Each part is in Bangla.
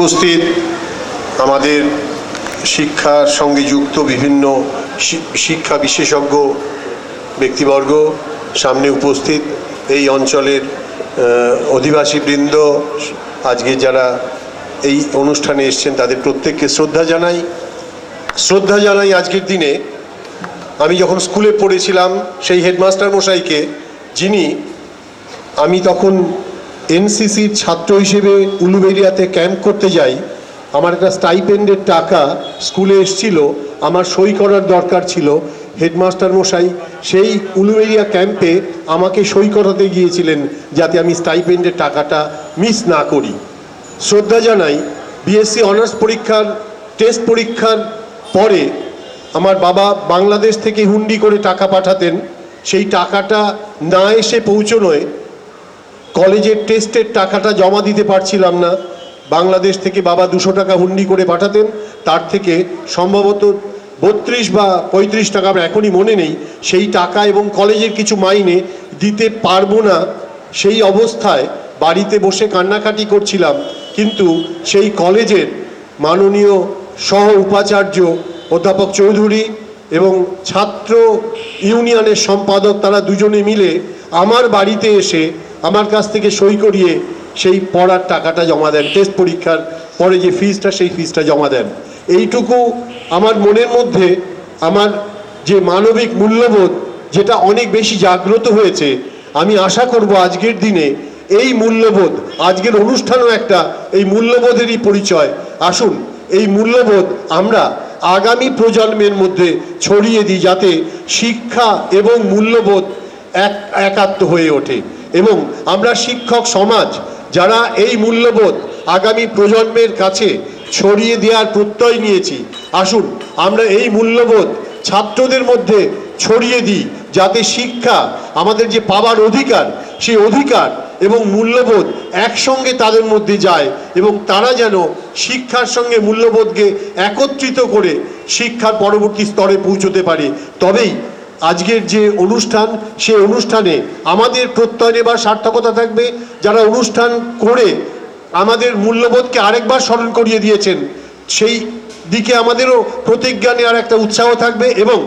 উপস্থিত আমাদের শিক্ষার সঙ্গে যুক্ত বিভিন্ন শিক্ষা বিশেষজ্ঞ ব্যক্তিবর্গ, সামনে উপস্থিত এই অঞ্চলের অধিবাসীবৃন্দ, আজকে যারা এই অনুষ্ঠানে এসছেন তাদের প্রত্যেককে শ্রদ্ধা জানাই। আজকের দিনে আমি যখন স্কুলে পড়েছিলাম সেই হেডমাস্টার মশাইকে, যিনি, আমি তখন এনসিসির ছাত্র হিসেবে উলুবেড়িয়াতে ক্যাম্প করতে যাই, আমার একটা স্টাইপেন্ডের টাকা স্কুলে এসেছিল, আমার সই করার দরকার ছিল। হেডমাস্টার মশাই সেই উলুবেড়িয়া ক্যাম্পে আমাকে সই করাতে গিয়েছিলেন যাতে আমি স্টাইপেন্ডের টাকাটা মিস না করি। শ্রদ্ধা জানাই। বিএসসি অনার্স পরীক্ষার টেস্ট পরীক্ষার পরে আমার বাবা বাংলাদেশ থেকে হুন্ডি করে টাকা পাঠাতেন, সেই টাকাটা না এসে পৌঁছনোয় কলেজের টেস্টের টাকাটা জমা দিতে পারছিলাম না। বাংলাদেশ থেকে বাবা 200 টাকা হুন্ডি করে পাঠাতেন, তার থেকে সম্ভবত 32 বা 35 টাকা, আমার এখনই মনে নেই, সেই টাকা এবং কলেজের কিছু মাইনে দিতে পারবো না। সেই অবস্থায় বাড়িতে বসে কান্নাকাটি করছিলাম, কিন্তু সেই কলেজের মাননীয় সহ উপাচার্য অধ্যাপক চৌধুরী এবং ছাত্র ইউনিয়নের সম্পাদক, তারা দুজনে মিলে আমার বাড়িতে এসে আমার কাছ থেকে সই করিয়ে সেই পড়ার টাকাটা জমা দেন, টেস্ট পরীক্ষার পরে যে ফিসটা, সেই ফিসটা জমা দেন। এইটুকু আমার মনের মধ্যে আমার যে মানবিক মূল্যবোধ, যেটা অনেক বেশি জাগ্রত হয়েছে। আমি আশা করব আজকের দিনে এই মূল্যবোধ, আজকের অনুষ্ঠানও একটা এই মূল্যবোধেরই পরিচয়। আসুন এই মূল্যবোধ আমরা আগামী প্রজন্মের মধ্যে ছড়িয়ে দিই, যাতে শিক্ষা এবং মূল্যবোধ একাত্ম হয়ে ওঠে। এবং আমরা শিক্ষক সমাজ যারা এই মূল্যবোধ আগামী প্রজন্মের কাছে ছড়িয়ে দেওয়ার প্রত্যয় নিয়েছি, আসুন আমরা এই মূল্যবোধ ছাত্রদের মধ্যে ছড়িয়ে দিই, যাতে শিক্ষা আমাদের যে পাওয়ার অধিকার, সেই অধিকার এবং মূল্যবোধ একসঙ্গে তাদের মধ্যে যায় এবং তারা যেন শিক্ষার সঙ্গে মূল্যবোধকে একত্রিত করে শিক্ষার পরবর্তী স্তরে পৌঁছতে পারে। তবেই আজকের যে অনুষ্ঠান, সেই অনুষ্ঠানে আমাদের প্রত্যয় নেবার সার্থকতা থাকবে। যারা অনুষ্ঠান করে আমাদের মূল্যবোধকে আরেকবার স্মরণ করিয়ে দিয়েছেন, সেই দিকে আমাদেরও প্রতিজ্ঞা নেওয়ার একটা উৎসাহ থাকবে। এবং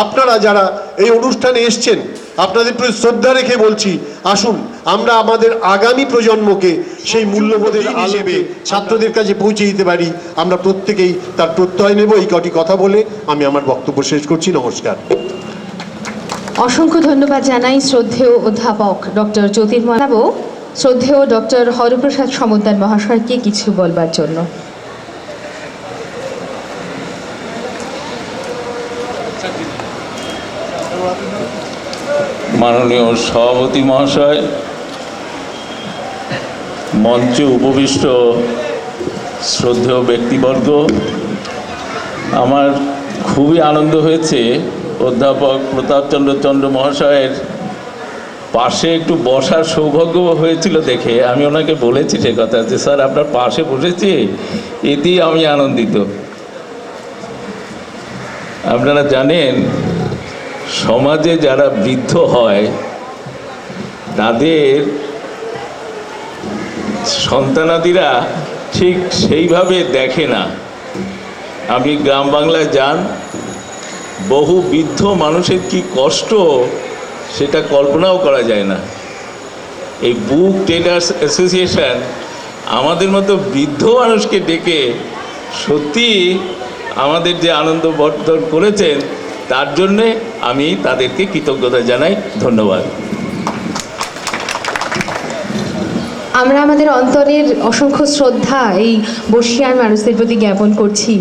আপনারা যারা এই অনুষ্ঠানে এসছেন, আপনাদের প্রতি শ্রদ্ধা রেখে বলছি, আসুন আমরা আমাদের আগামী প্রজন্মকে সেই মূল্যবোধের হিসেবে ছাত্রদের কাছে পৌঁছে দিতে পারি। আমরা প্রত্যেকেই তার প্রত্যয় নেব। এই কটি কথা বলে আমি আমার বক্তব্য শেষ করছি। নমস্কার। অসংখ্য ধন্যবাদ জানাই শ্রদ্ধেয় অধ্যাপক ডক্টর জ্যোতির্ময়, শ্রদ্ধেয় ডক্টর হরপ্রসাদ সমদ্দার মহাশয়কে কিছু বলবার জন্য। মাননীয় সভাপতি মহাশয়, মঞ্চে উপবিষ্ট শ্রদ্ধেয় ব্যক্তিবর্গ, আমার খুবই আনন্দ হয়েছে অধ্যাপক প্রতাপচন্দ্র মহাশয়ের পাশে একটু বসার সৌভাগ্য হয়েছিল দেখে আমি ওনাকে বলেছি সে কথা, যে স্যার আপনার পাশে বসেছি, এতেই আমি আনন্দিত। আপনারা জানেন, সমাজে যারা বৃদ্ধ হয় তাদের সন্তানাদিরা ঠিক সেইভাবে দেখে না। আপনি গ্রাম বাংলায় যান, বহু বৃদ্ধ মানুষের কি কষ্ট সেটা কল্পনাও করা যায় না। এই বুক ট্রেডার্স অ্যাসোসিয়েশন আমাদের মতো বৃদ্ধ মানুষকে ডেকে সত্যি আমাদের যে আনন্দ বর্ধন করেছেন, তার জন্যে আমি তাদেরকে কৃতজ্ঞতা জানাই। ধন্যবাদ। আমরা আমাদের অন্তরের অসংখ্য শ্রদ্ধা এই বর্ষিয়ান মানুষদের প্রতি জ্ঞাপন করছি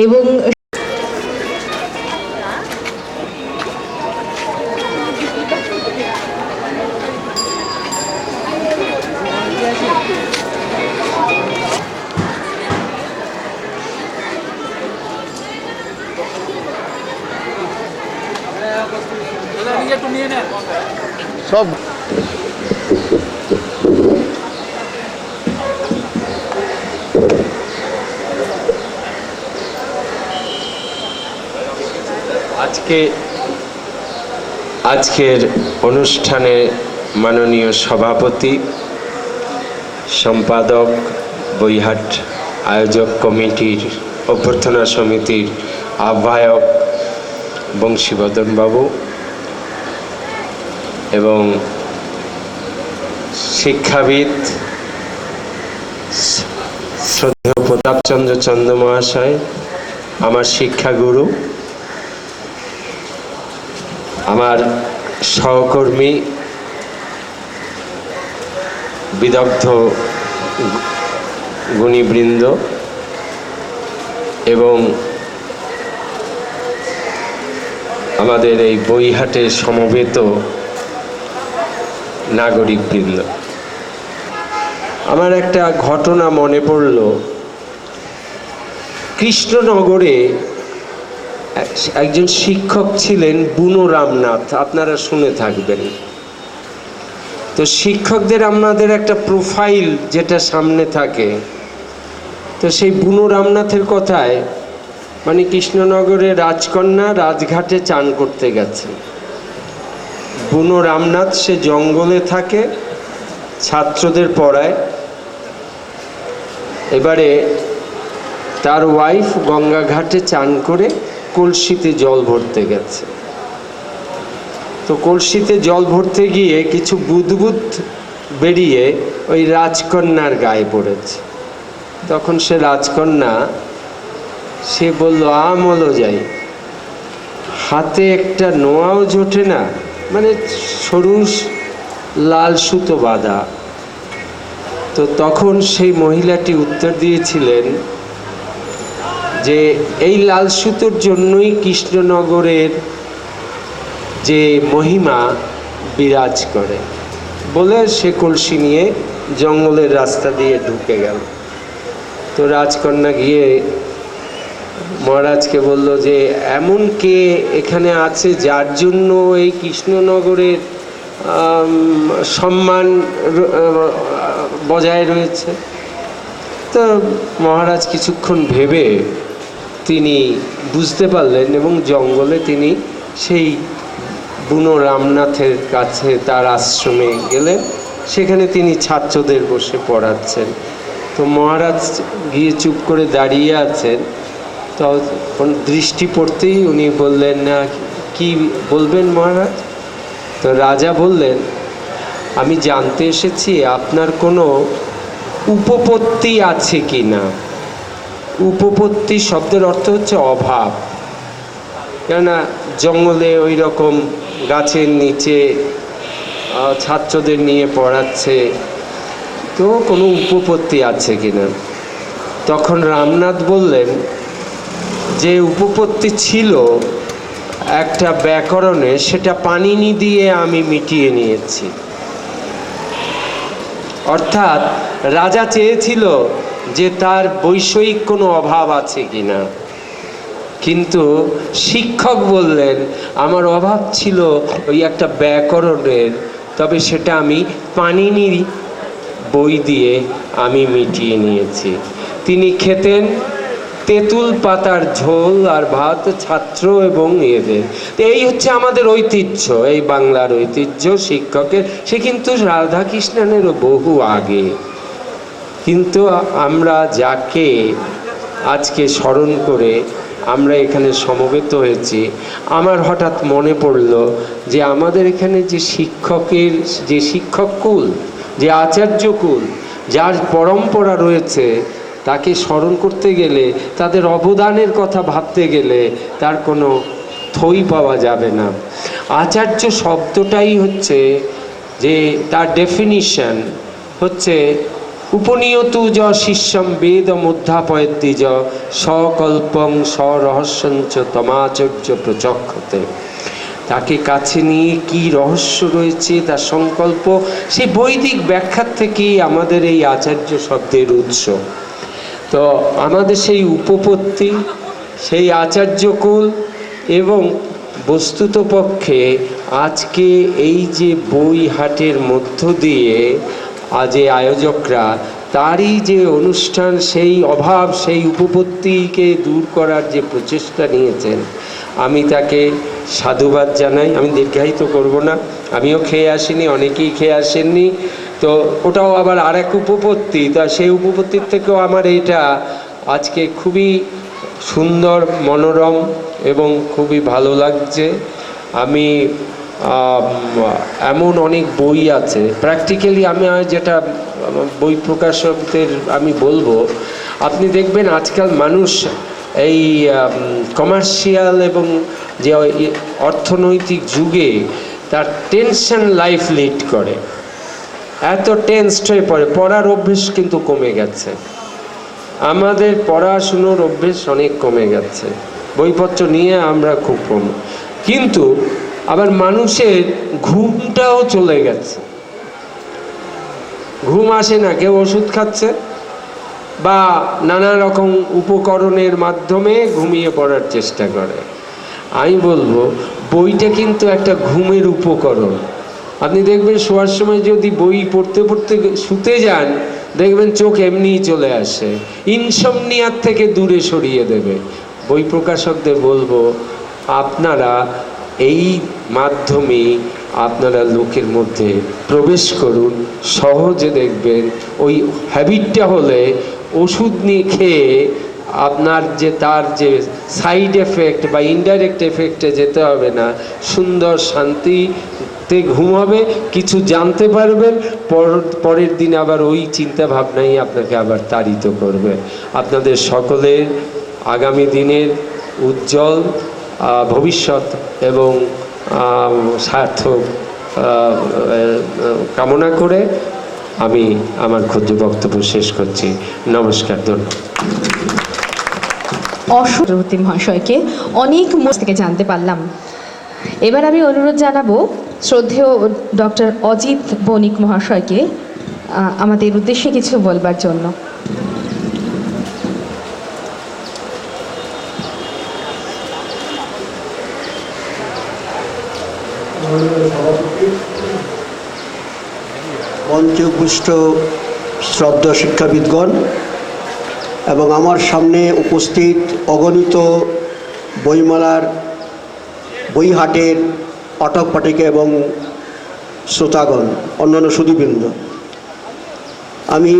এবং সব আজকের অনুষ্ঠানে মাননীয় সভাপতি, সম্পাদক, বৈহাট আয়োজক কমিটির অভ্যর্থনা সমিতির আহ্বায়ক বংশীবদন বাবু এবং শিক্ষাবিদ শ্রদ্ধেয় প্রতাপচন্দ্র চন্দ্র মহাশয়, আমার শিক্ষাগুরু, আমার সহকর্মী বিদগ্ধ গুণীবৃন্দ এবং আমাদের এই বইহাটে সমবেত নাগরিকবৃন্দ, আমার একটা ঘটনা মনে পড়ল। কৃষ্ণনগরে একজন শিক্ষক ছিলেন বুনো রামনাথ, আপনারা শুনে থাকবেন। তো শিক্ষকদের আমাদের একটা প্রোফাইল যেটা সামনে থাকে, তো সেই বুনো রামনাথের কথায় মানে কৃষ্ণনগরে রাজকন্যা রাজঘাটে চান করতে গেছে। বুনো রামনাথ সে জঙ্গলে থাকে, ছাত্রদের পড়ায়। এবারে তার ওয়াইফ গঙ্গা ঘাটে চান করে কলসিতে জল ভরতে গেছে। তো কলসিতে জল ভরতে গিয়ে কিছু বুদবুদ বেরিয়ে ওই রাজকন্যার গায়ে পড়েছে। তখন সে রাজকন্যা সে বলল, আমলো যাই, হাতে একটা নোয়াও জোটে না, মানে সরু লাল সুতো বাঁধা। তো তখন সেই মহিলাটি উত্তর দিয়েছিলেন যে এই লাল সুতোর জন্যই কৃষ্ণনগরের যে মহিমা বিরাজ করে, বলে সে কলসি নিয়ে জঙ্গলের রাস্তা দিয়ে ঢুকে গেল। তো রাজকন্যা গিয়ে মহারাজকে বলল যে এমন কে এখানে আছে যার জন্য এই কৃষ্ণনগরের সম্মান বজায় রয়েছে। তো মহারাজ কিছুক্ষণ ভেবে তিনি বুঝতে পারলেন এবং জঙ্গলে তিনি সেই বুনো রামনাথের কাছে তার আশ্রমে গেলেন। সেখানে তিনি ছাত্রদের বসে পড়াচ্ছেন। তো মহারাজ গিয়ে চুপ করে দাঁড়িয়ে আছেন। তো দৃষ্টি পড়তেই উনি বললেন, না কি বলবেন মহারাজ? তো রাজা বললেন, আমি জানতে এসেছি আপনার কোনো উপপত্তি আছে কি না। উপপত্তি শব্দের অর্থ হচ্ছে অভাব, কেননা জঙ্গলে ওই রকম গাছের নিচে ছাত্রদের নিয়ে পড়াচ্ছে, তো কোনো উপপত্তি আছে কিনা। তখন রামনাথ বললেন যে উপপত্তি ছিল একটা ব্যাকরণে, সেটা পানিনি দিয়ে আমি মিটিয়ে নিয়েছি। অর্থাৎ রাজা চেয়েছিল যে তার বৈষয়িক কোনো অভাব আছে কিনা, কিন্তু শিক্ষক বললেন আমার অভাব ছিল ওই একটা ব্যাকরণের, তবে সেটা আমি পানিনি বই দিয়ে আমি মিটিয়ে নিয়েছি। তিনি খেতেন তেঁতুল পাতার ঝোল আর ভাত, ছাত্র এবং এদের। এই হচ্ছে আমাদের ঐতিহ্য, এই বাংলার ঐতিহ্য শিক্ষকের। সে কিন্তু রাধাকৃষ্ণনেরও বহু আগে। কিন্তু আমরা যাকে আজকে স্মরণ করে আমরা এখানে সমবেত হয়েছি, আমার হঠাৎ মনে পড়ল যে আমাদের এখানে যে শিক্ষকের যে শিক্ষককুল, যে আচার্যকুল, যার পরম্পরা রয়েছে, তাকে স্মরণ করতে গেলে, তাদের অবদানের কথা ভাবতে গেলে তার কোনো থই পাওয়া যাবে না। আচার্য শব্দটাই হচ্ছে যে তার ডেফিনিশন হচ্ছে উপনিয়তু য শিষ্যম বেদমুদ্ধাপয়তি য সকল্পং স্বরহস্যঞ্চ তমাচর্য প্রচক্ষতে। তাকে কাছে নিয়ে কি রহস্য রয়েছে তার সংকল্প, সেই বৈদিক ব্যাখ্যার থেকেই আমাদের এই আচার্য শব্দের উৎস। তো আমাদের সেই উপপত্তি, সেই আচার্যকুল, এবং বস্তুত পক্ষে আজকে এই যে বই হাটের মধ্য দিয়ে আজ এই আয়োজকরা তারই যে অনুষ্ঠান, সেই অভাব, সেই উপপত্তিকে দূর করার যে প্রচেষ্টা নিয়েছেন, আমি তাকে সাধুবাদ জানাই। আমি দীর্ঘায়িত করব না, আমিও খেয়ে আসিনি, অনেকেই খেয়ে আসেননি, তো ওটাও আবার আরেক উপপত্তি, তা সেই উপপত্তির থেকেও আমার এইটা আজকে খুবই সুন্দর, মনোরম এবং খুবই ভালো লাগছে। আমি এমন অনেক বই আছে, প্র্যাকটিক্যালি আমি যেটা বই প্রকাশকদের আমি বলবো, আপনি দেখবেন আজকাল মানুষ এই কমার্শিয়াল এবং যে অর্থনৈতিক যুগে তার টেনশন লাইফ লিড করে, এত টেনসড হয়ে পড়ে, পড়ার অভ্যেস কিন্তু কমে গেছে। আমাদের পড়াশুনোর অভ্যেস অনেক কমে গেছে, বইপত্র নিয়ে আমরা খুব কম, কিন্তু আবার মানুষের ঘুমটাও চলে গেছে, ঘুম আসে না, কেউ ওষুধ খাচ্ছে বা নানা রকম উপকরণের মাধ্যমে ঘুমিয়ে পড়ার চেষ্টা করে। আমি বলবো বইটা কিন্তু একটা ঘুমের উপকরণ। আপনি দেখবেন শোয়ার সময় যদি বই পড়তে পড়তে শুতে যান, দেখবেন চোখ এমনিই চলে আসে, ইনসমনিয়ার থেকে দূরে সরিয়ে দেবে। বই প্রকাশকদের বলবো আপনারা এই মাধ্যমে আপনারা লোকের মধ্যে প্রবেশ করুন, সহজে দেখবেন ওই হ্যাবিটটা হলে ওষুধ নিয়ে খেয়ে আপনার যে তার যে সাইড এফেক্ট বা ইনডাইরেক্ট এফেক্টে যেতে হবে না, সুন্দর শান্তিতে ঘুম হবে, কিছু জানতে পারবেন, পরের দিন আবার ওই চিন্তা ভাবনাই আপনাকে আবার তাড়িত করবে। আপনাদের সকলের আগামী দিনের উজ্জ্বল ভবিষ্যৎ এবং সার্থক কামনা করে আমি আমার ক্ষুদ্র বক্তব্য শেষ করছি। নমস্কার, ধন্যবাদ। অসুরবর্তী মহাশয়কে অনেক থেকে জানতে পারলাম। এবার আমি অনুরোধ জানাবো শ্রদ্ধেয় ডক্টর অজিত বণিক মহাশয়কে আমাদের উদ্দেশ্যে কিছু বলবার জন্য। মঞ্চে উপবিষ্ট শ্রদ্ধা শিক্ষাবিদগণ এবং আমার সামনে উপস্থিত অগণিত বইমেলার, বইহাটের পাঠক পাঠিকা এবং শ্রোতাগণ, অন্যান্য সুধীবৃন্দ, আমি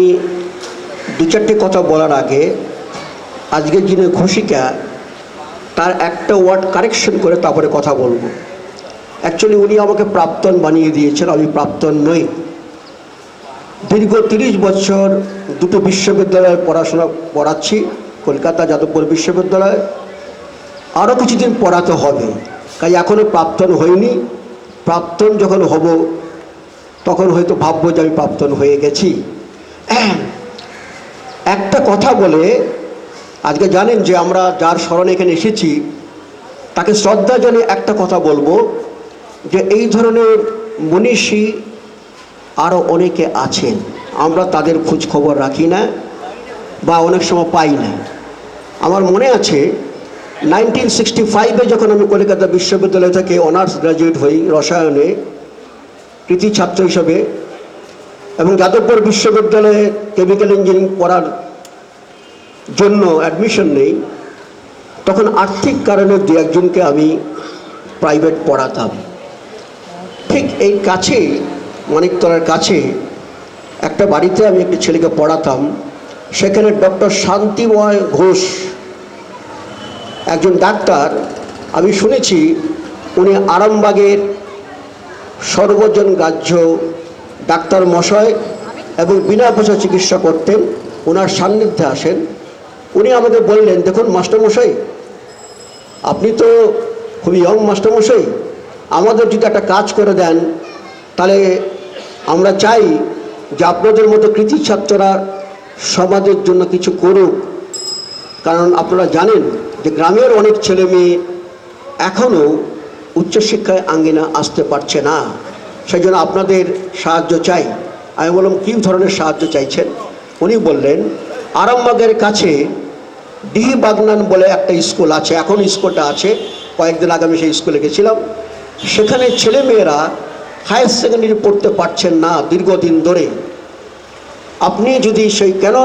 দু চারটে কথা বলার আগে আজকের যিনি ঘোষিকা তার একটা ওয়ার্ড কারেকশন করে তারপরে কথা বলবো। অ্যাকচুয়ালি উনি আমাকে প্রাক্তন বানিয়ে দিয়েছেন, আমি প্রাক্তন নই। দীর্ঘ 30 বছর দুটো বিশ্ববিদ্যালয়ে পড়াশোনা পড়াচ্ছি, কলকাতা যাদবপুর বিশ্ববিদ্যালয়, আরও কিছুদিন পড়াতে হবে, কাজ এখনও প্রাক্তন হয়নি। প্রাক্তন যখন হব তখন হয়তো ভাববো যে আমি প্রাক্তন হয়ে গেছি। একটা কথা বলে, আজকে জানেন যে আমরা যার স্মরণে এখানে এসেছি তাকে শ্রদ্ধা জানিয়ে একটা কথা বলবো যে এই ধরনের মনীষী আরও অনেকে আছেন, আমরা তাদের খোঁজ খবর রাখি না বা অনেক সময় পাই না। আমার মনে আছে 1965-এ যখন আমি কলকাতা বিশ্ববিদ্যালয় থেকে অনার্স গ্র্যাজুয়েট হই রসায়নে, কৃতি ছাত্র হিসাবে, এবং যাদবপুর বিশ্ববিদ্যালয়ে কেমিক্যাল ইঞ্জিনিয়ারিং পড়ার জন্য অ্যাডমিশন নেই, তখন আর্থিক কারণে দু একজনকে আমি প্রাইভেট পড়াতাম। ঠিক এই কাছেই, মানিকতলার কাছে একটা বাড়িতে আমি একটি ছেলেকে পড়াতাম। সেখানে ডক্টর শান্তিময় ঘোষ একজন ডাক্তার, আমি শুনেছি উনি আরামবাগের সর্বজন গ্রাহ্য ডাক্তার মশাই এবং বিনা পয়সা চিকিৎসা করতেন। ওনার সান্নিধ্যে আসেন, উনি আমাকে বললেন, দেখুন মাস্টারমশাই, আপনি তো খুবই ইয়ং মাস্টারমশাই, আমাদের যদি একটা কাজ করে দেন তাহলে আমরা চাই যে আপনাদের মতো কৃতি ছাত্ররা সমাজের জন্য কিছু করুক। কারণ আপনারা জানেন যে গ্রামের অনেক ছেলে মেয়ে এখনও উচ্চশিক্ষায় আঙ্গিনা আসতে পারছে না, সেই জন্য আপনাদের সাহায্য চাই। আমি বললাম, কী ধরনের সাহায্য চাইছেন? উনি বললেন, আরামবাগের কাছে ডিহি বাগনান বলে একটা স্কুল আছে, এখন স্কুলটা আছে, কয়েকদিন আগে আমি সেই স্কুলে গেছিলাম। সেখানে ছেলে মেয়েরা হায়ার সেকেন্ডারি পড়তে পারছেন না দীর্ঘদিন ধরে। আপনি যদি কেন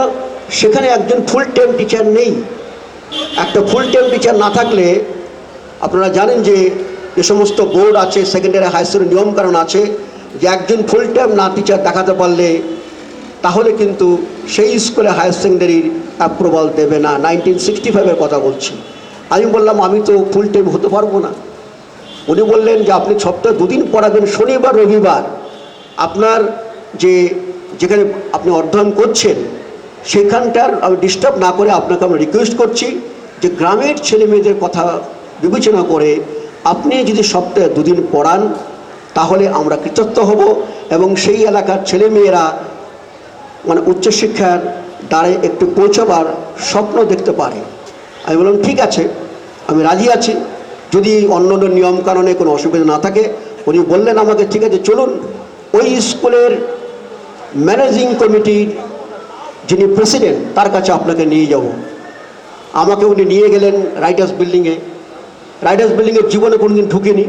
সেখানে একজন ফুল টাইম টিচার নেই। একটা ফুল টাইম টিচার না থাকলে, আপনারা জানেন যে যে সমস্ত বোর্ড আছে, সেকেন্ডারি হায়ার সেকেন্ডারি নিয়মকানুন আছে, যে একজন ফুল টাইম না টিচার দেখাতে পারলে তাহলে কিন্তু সেই স্কুলে হায়ার সেকেন্ডারির অ্যাপ্রুভাল দেবে না। 1965-এর কথা বলছি। আমি বললাম আমি তো ফুল টাইম হতে পারবো না। উনি বললেন যে আপনি সপ্তাহে 2 দিন পড়াবেন, শনিবার রবিবার। আপনার যেখানে আপনি অধ্যয়ন করছেন সেখানটার আমি ডিস্টার্ব না করে আপনাকে আমি রিকোয়েস্ট করছি যে গ্রামের ছেলে মেয়েদের কথা বিবেচনা করে আপনি যদি সপ্তাহে 2 দিন পড়ান তাহলে আমরা কৃতজ্ঞ হব এবং সেই এলাকার ছেলে মেয়েরা মানে উচ্চশিক্ষার দ্বারে একটু পৌঁছবার স্বপ্ন দেখতে পারে। আমি বললাম ঠিক আছে, আমি রাজি আছি, যদি অন্য নিয়মকানুনে কোনো অসুবিধা না থাকে। উনি বললেন আমাকে ঠিক আছে চলুন ওই স্কুলের ম্যানেজিং কমিটির যিনি প্রেসিডেন্ট তার কাছে আপনাকে নিয়ে যাব। আমাকে উনি নিয়ে গেলেন রাইটার্স বিল্ডিংয়ে। রাইটার্স বিল্ডিংয়ের জীবনে কোনো দিন ঢুকিনি।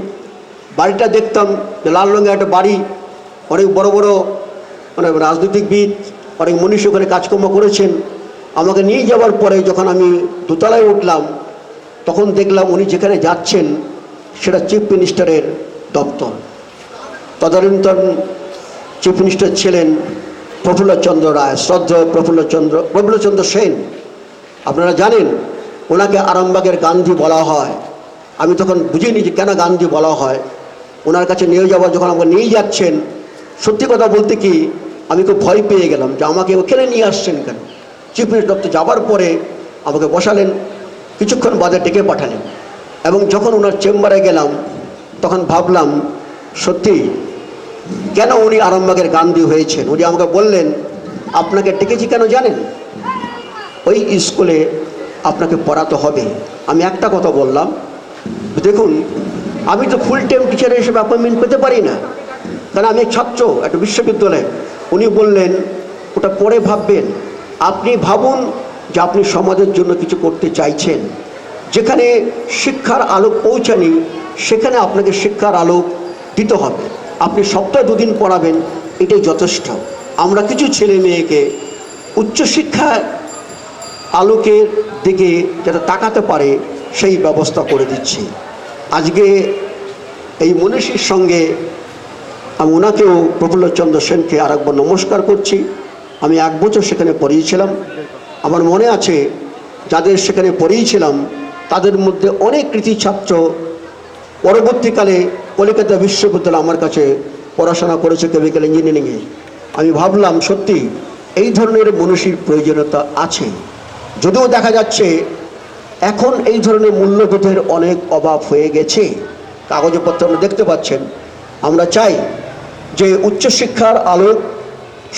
বাড়িটা দেখতাম যে লাল রঙের একটা বাড়ি, অনেক বড় বড় মানে রাজনীতিকবিদ, অনেক মনীষী ওখানে কাজকর্ম করেছেন। আমাকে নিয়ে যাওয়ার পরে যখন আমি দোতলায় উঠলাম তখন দেখলাম উনি যেখানে যাচ্ছেন সেটা চিফ মিনিস্টারের দপ্তর। তদানীন্তন চিফ মিনিস্টার ছিলেন প্রফুল্লচন্দ্র রায়, শ্রদ্ধেয় প্রফুল্লচন্দ্র সেন। আপনারা জানেন ওনাকে আরামবাগের গান্ধী বলা হয়। আমি তখন বুঝিনি যে কেন গান্ধী বলা হয়। ওনার কাছে নিয়ে যাওয়ার যখন আমাকে নিয়ে যাচ্ছেন, সত্যি কথা বলতে কি আমি খুব ভয় পেয়ে গেলাম যে আমাকে ওখানে নিয়ে আসছেন কেন। চিফ মিনিস্টার দপ্তর যাওয়ার পরে আমাকে বসালেন, কিছুক্ষণ বাদে ডেকে পাঠালেন এবং যখন ওনার চেম্বারে গেলাম তখন ভাবলাম সত্যি কেন উনি আরামবাগের গান্ধী হয়েছেন। উনি আমাকে বললেন আপনাকে ডেকেছি কেন জানেন, ওই স্কুলে আপনাকে পড়াতে হবে। আমি একটা কথা বললাম, দেখুন আমি তো ফুল টাইম টিচার হিসেবে অ্যাপয়েন্টমেন্ট পেতে পারি না, কারণ আমি ছাত্র একটা বিশ্ববিদ্যালয়ে। উনি বললেন ওটা পরে ভাববেন, আপনি ভাবুন যে আপনি সমাজের জন্য কিছু করতে চাইছেন। যেখানে শিক্ষার আলোক পৌঁছানি সেখানে আপনাকে শিক্ষার আলোক দিতে হবে। আপনি সপ্তাহে 2 দিন পড়াবেন এটাই যথেষ্ট। আমরা কিছু ছেলে মেয়েকে উচ্চশিক্ষার আলোকের দিকে যাতে তাকাতে পারে সেই ব্যবস্থা করে দিচ্ছি। আজকে এই মনীষীর সঙ্গে আমি ওনাকেও প্রফুল্লচন্দ্র সেনকে আরেকবার নমস্কার করছি। আমি 1 বছর সেখানে পড়িয়েছিলাম। আমার মনে আছে যাদের সেখানে পড়িয়েছিলাম তাদের মধ্যে অনেক কৃতি ছাত্র পরবর্তীকালে কলকাতা বিশ্ববিদ্যালয়ে আমার কাছে পড়াশোনা করেছে কেমিক্যাল ইঞ্জিনিয়ারিংয়ে। আমি ভাবলাম সত্যি এই ধরনের মনীষীর প্রয়োজনীয়তা আছে। যদিও দেখা যাচ্ছে এখন এই ধরনের মূল্যবোধের অনেক অভাব হয়ে গেছে। কাগজপত্র আমরা দেখতে পাচ্ছেন। আমরা চাই যে উচ্চশিক্ষার আলোক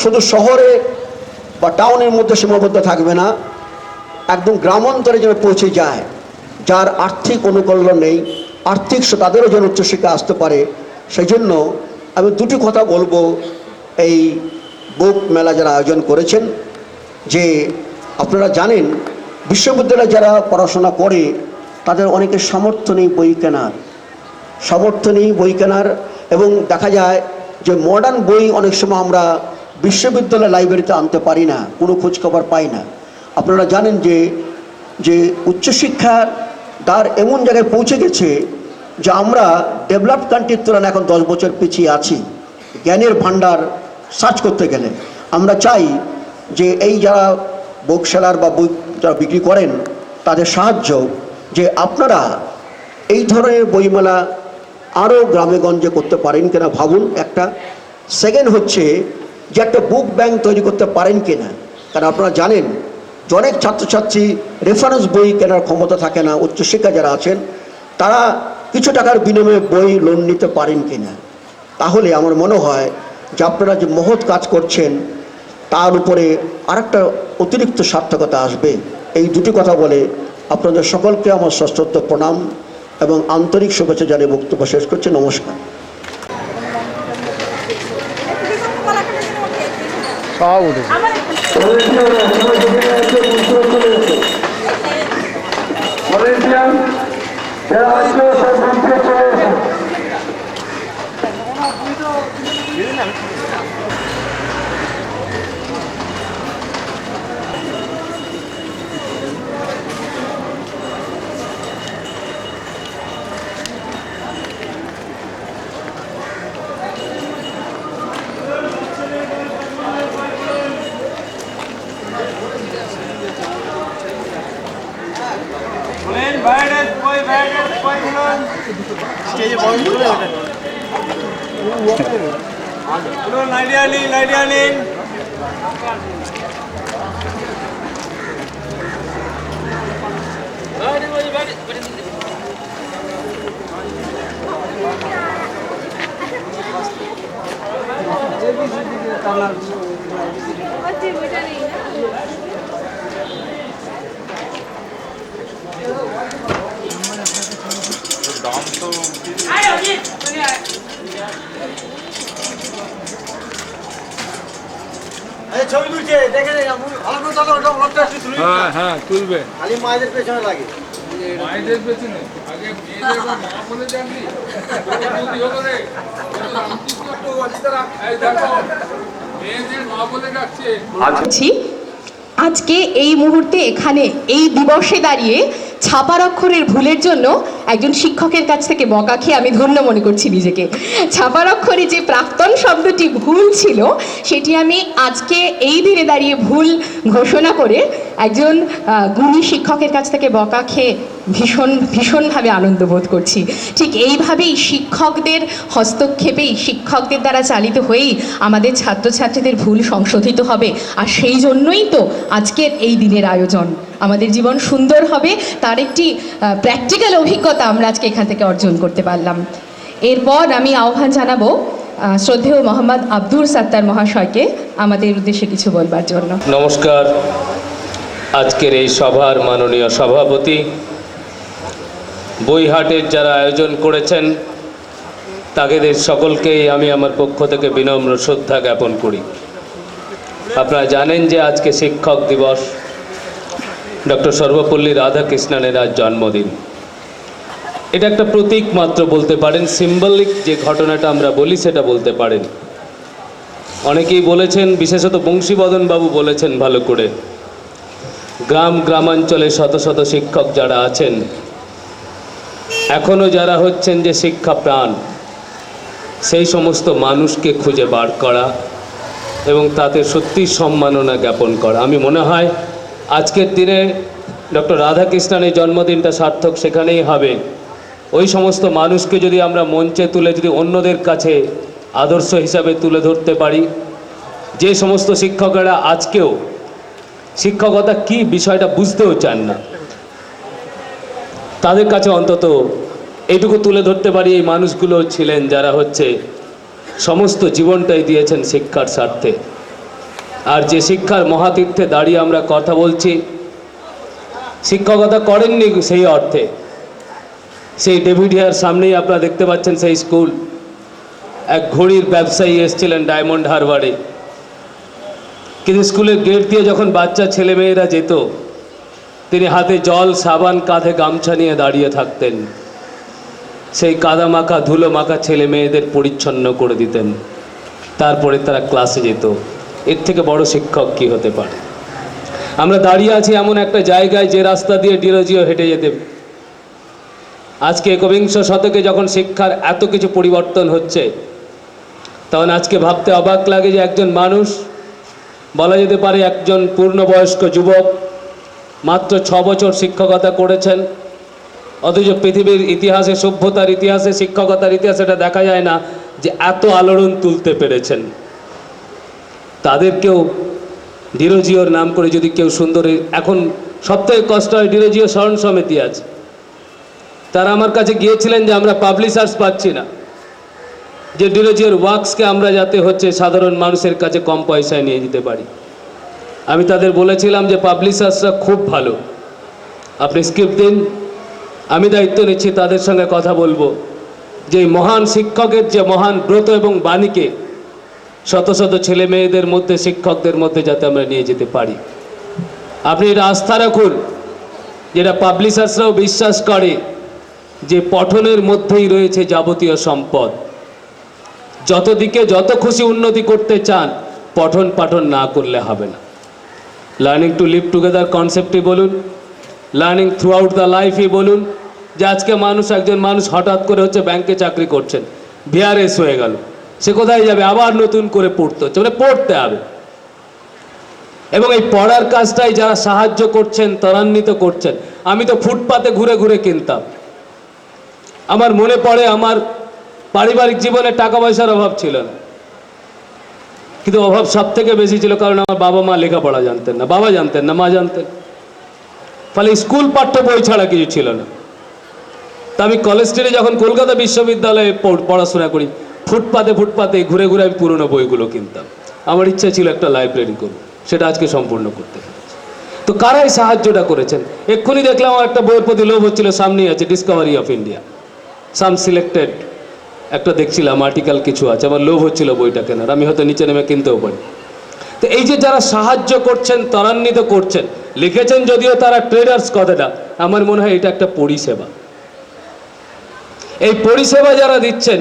শুধু শহরে বা টাউনের মধ্যে সীমাবদ্ধ থাকবে না, একদম গ্রামান্তরে যেন পৌঁছে যায়। যার আর্থিক অনুকূল্য নেই, আর্থিক তাদেরও যেন উচ্চশিক্ষা আসতে পারে। সেই জন্য আমি 2টি কথা বলবো এই বুক মেলা যারা আয়োজন করেছেন, যে আপনারা জানেন বিশ্ববিদ্যালয়ে যারা পড়াশোনা করে তাদের অনেকের সামর্থ্য নেই বই কেনার, এবং দেখা যায় যে মডার্ন বই অনেক সময় আমরা বিশ্ববিদ্যালয় লাইব্রেরিতে আনতে পারি না, কোনো খোঁজখবর পাই না। আপনারা জানেন যে উচ্চশিক্ষার দ্বার এমন জায়গায় পৌঁছে গেছে যে আমরা ডেভেলপড কান্ট্রির তুলনায় এখন 10 বছর পিছিয়ে আছি জ্ঞানের ভাণ্ডার সার্চ করতে গেলে। আমরা চাই যে এই যারা বুক সেলার বা বই যারা বিক্রি করেন তাদের সাহায্য, যে আপনারা এই ধরনের বইমেলা আরও গ্রামে গঞ্জে করতে পারেন কিনা ভাবুন একটা। সেকেন্ড হচ্ছে যে একটা বুক ব্যাংক তৈরি করতে পারেন কিনা, কারণ আপনারা জানেন যে অনেক ছাত্রছাত্রী রেফারেন্স বই কেনার ক্ষমতা থাকে না। উচ্চশিক্ষা যারা আছেন তারা কিছু টাকার বিনিময়ে বই লোন নিতে পারেন কিনা। তাহলে আমার মনে হয় যে আপনারা যে মহৎ কাজ করছেন তার উপরে আরেকটা অতিরিক্ত সার্থকতা আসবে। এই 2টি কথা বলে আপনাদের সকলকে আমার সশ্রদ্ধ প্রণাম এবং আন্তরিক শুভেচ্ছা জানিয়ে বক্তব্য শেষ করছি। নমস্কার। ছবি তুলছে দেখে ভালো করে দাদা ওটা অনেকটা একটু তুলে হ্যাঁ হ্যাঁ তুলবে খালি মায়েদের পেছনে লাগে মায়েদের পেছনে আগে মেয়েদের মা বলে যাননি যদি হলো রে এই দেখো মেয়েদের মা বলে ডাকছে আছি আজকে এই মুহূর্তে এখানে এই দিবসে দাঁড়িয়ে ছাপার অক্ষরের ভুলের জন্য একজন শিক্ষকের কাছ থেকে বকা খেয়ে আমি ধন্য মনে করছি নিজেকে। ছাপার অক্ষরে যে প্রাক্তন শব্দটি ভুল ছিল সেটি আমি আজকে এই দিনে দাঁড়িয়ে ভুল ঘোষণা করে একজন গুণী শিক্ষকের কাছ থেকে বকা খেয়ে ভীষণভাবে আনন্দ বোধ করছি। ঠিক এইভাবেই শিক্ষকদের হস্তক্ষেপেই শিক্ষকদের দ্বারা চালিত হয়েই আমাদের ছাত্রছাত্রীদের ভুল সংশোধিত হবে, আর সেই জন্যই তো আজকের এই দিনের আয়োজন। আমাদের জীবন সুন্দর হবে তার একটি প্র্যাকটিক্যাল অভিজ্ঞতা আমরা আজকে এখান থেকে অর্জন করতে পারলাম। এরপর আমি আহ্বান জানাবো শ্রদ্ধেয় মোহাম্মদ আব্দুল সাত্তার মহাশয়কে আমাদের উদ্দেশ্যে কিছু বলবার জন্য। নমস্কার। আজকের এই সভার মাননীয় সভাপতি, বইহাটের যারা আয়োজন করেছেন তাদের সকলকেই আমি আমার পক্ষ থেকে বিনম্র শ্রদ্ধা জ্ঞাপন করি। আপনারা জানেন যে আজকে শিক্ষক দিবস, ডক্টর সর্বপল্লী রাধাকৃষ্ণনের আজ জন্মদিন। এটা একটা প্রতীক মাত্র বলতে পারেন, সিম্বলিক যে ঘটনাটা আমরা বলি সেটা বলতে পারেন। অনেকেই বলেছেন, বিশেষত বংশীবদন বাবু বলেছেন ভালো করে, গ্রামাঞ্চলে শত শত শিক্ষক যারা আছেন, এখনও যারা হচ্ছেন যে শিক্ষা প্রাণ, সেই সমস্ত মানুষকে খুঁজে বার করা এবং তাতে সত্যি সম্মাননা জ্ঞাপন করা। আমি মনে হয় আজকের দিনে ডক্টর রাধাকৃষ্ণনের জন্মদিনটা সার্থক সেখানেই হবে। ওই সমস্ত মানুষকে যদি আমরা মঞ্চে তুলে যদি অন্যদের কাছে আদর্শ হিসাবে তুলে ধরতে পারি, যে সমস্ত শিক্ষকেরা আজকেও শিক্ষকতা কি বিষয়টা বুঝতেও চান না, তাদের কাছে অন্তত এইটুকু তুলে ধরতে পারি, এই মানুষগুলো ছিলেন যারা হচ্ছে সমস্ত জীবনটাই দিয়েছেন শিক্ষার স্বার্থে। আর যে শিক্ষার মহাতীর্থে দাঁড়িয়ে আমরা কথা বলছি, শিক্ষকতা করেননি সেই অর্থে। সেই ডেভিড হেয়ার সামনেই আপনারা দেখতে পাচ্ছেন সেই স্কুল। এক ঘড়ির ব্যবসায়ী এসেছিলেন ডায়মন্ড হারবারে, কিন্তু স্কুলের গেট দিয়ে যখন বাচ্চা ছেলেমেয়েরা যেত, তিনি হাতে জল, সাবান, কাঁধে গামছা নিয়ে দাঁড়িয়ে থাকতেন। সেই কাদা মাখা, ধুলো মাখা ছেলে মেয়েদের পরিচ্ছন্ন করে দিতেন, তারপরে তারা ক্লাসে যেত। এর থেকে বড় শিক্ষক কি হতে পারে? আমরা দাঁড়িয়ে আছি এমন একটা জায়গায় যে রাস্তা দিয়ে ডিরোজিও হেঁটে যেতে। আজকে একবিংশ শতকে যখন শিক্ষার এত কিছু পরিবর্তন হচ্ছে, তখন আজকে ভাবতে অবাক লাগে যে একজন মানুষ, বলা যেতে পারে একজন পূর্ণবয়স্ক যুবক, মাত্র 6 বছর শিক্ষকতা করেছেন, অথচ পৃথিবীর ইতিহাসে, সভ্যতার ইতিহাসে, শিক্ষকতার ইতিহাসে এটা দেখা যায় না যে এত আলোড়ন তুলতে পেরেছেন। তাদেরকেও ডিরোজিওর নাম করে যদি কেউ সুন্দর, এখন সবথেকে কষ্ট হয় ডিরোজিও স্মরণ সমিতি আছে, তারা আমার কাছে গিয়েছিলেন যে আমরা পাবলিশার্স পাচ্ছি না, যে ডিরোজিওর ওয়ার্কসকে আমরা যাতে হচ্ছে সাধারণ মানুষের কাছে কম পয়সায় নিয়ে যেতে পারি। আমি তাদের বলেছিলাম যে পাবলিশার্সরা খুব ভালো, আপনি স্ক্রিপ্ট দিন, আমি দায়িত্ব নিচ্ছি, তাদের সঙ্গে কথা বলবো যে মহান শিক্ষকের যে মহান ব্রত এবং বাণীকে শত শত ছেলে মেয়েদের মধ্যে, শিক্ষকদের মধ্যে যাতে আমরা নিয়ে যেতে পারি। আপনি এটা আস্থা রাখুন, যেটা পাবলিশার্সরাও বিশ্বাস করে যে পঠনের মধ্যেই রয়েছে যাবতীয় সম্পদ। যত দিকে যত খুশি উন্নতি করতে চান, পঠন পাঠন না করলে হবে না। লার্নিং টু লিভ টুগেদার কনসেপ্টই বলুন, লার্নিং থ্রু আউট দ্য লাইফই বলুন, যে আজকে একজন মানুষ হঠাৎ করে হচ্ছে ব্যাংকে চাকরি করছেন, ভিআরএস হয়ে গেল, সে কোথায় যাবে? আবার নতুন করে পড়তে হচ্ছে, মানে পড়তে হবে। এবং এই পড়ার কাজটাই যারা সাহায্য করছেন, ত্বরান্বিত করছেন। আমি তো ফুটপাতে ঘুরে ঘুরে কিনতাম, আমার মনে পড়ে আমার পারিবারিক জীবনে টাকা পয়সার অভাব ছিল না, কিন্তু অভাব সব থেকে বেশি ছিল কারণ আমার বাবা মা লেখাপড়া জানতেন না, বাবা জানতেন না, মা জানতেন। ফলে স্কুল পাঠ্য বই ছাড়া কিছু ছিল না। তা আমি কলেজ স্ট্রিটে যখন কলকাতা বিশ্ববিদ্যালয়ে পড়াশোনা করি, ফুটপাতে ঘুরে ঘুরে আমি পুরনো বইগুলো কিনতাম। আমার ইচ্ছা ছিল একটা লাইব্রেরি করব, সেটা আজকে সম্পূর্ণ করতে পেরেছি। তো কারাই সাহায্যটা করেছেন? এক্ষুনি দেখলাম আমার একটা বইয়ের প্রতি লোভ হচ্ছিল, সামনেই আছে Discovery of India, some selected একটা দেখছিলাম আর্টিকেল কিছু আছে, আমার লোভ হচ্ছিল বইটা কেনার, আমি হয়তো নিচে নেমে কিনতেও পারি। তো এই যে যারা সাহায্য করছেন, ত্বরান্বিত করছেন, লিখেছেন যদিও তারা ট্রেডার্স কথাটা, আমার মনে হয় এটা একটা পরিষেবা। এই পরিষেবা যারা দিচ্ছেন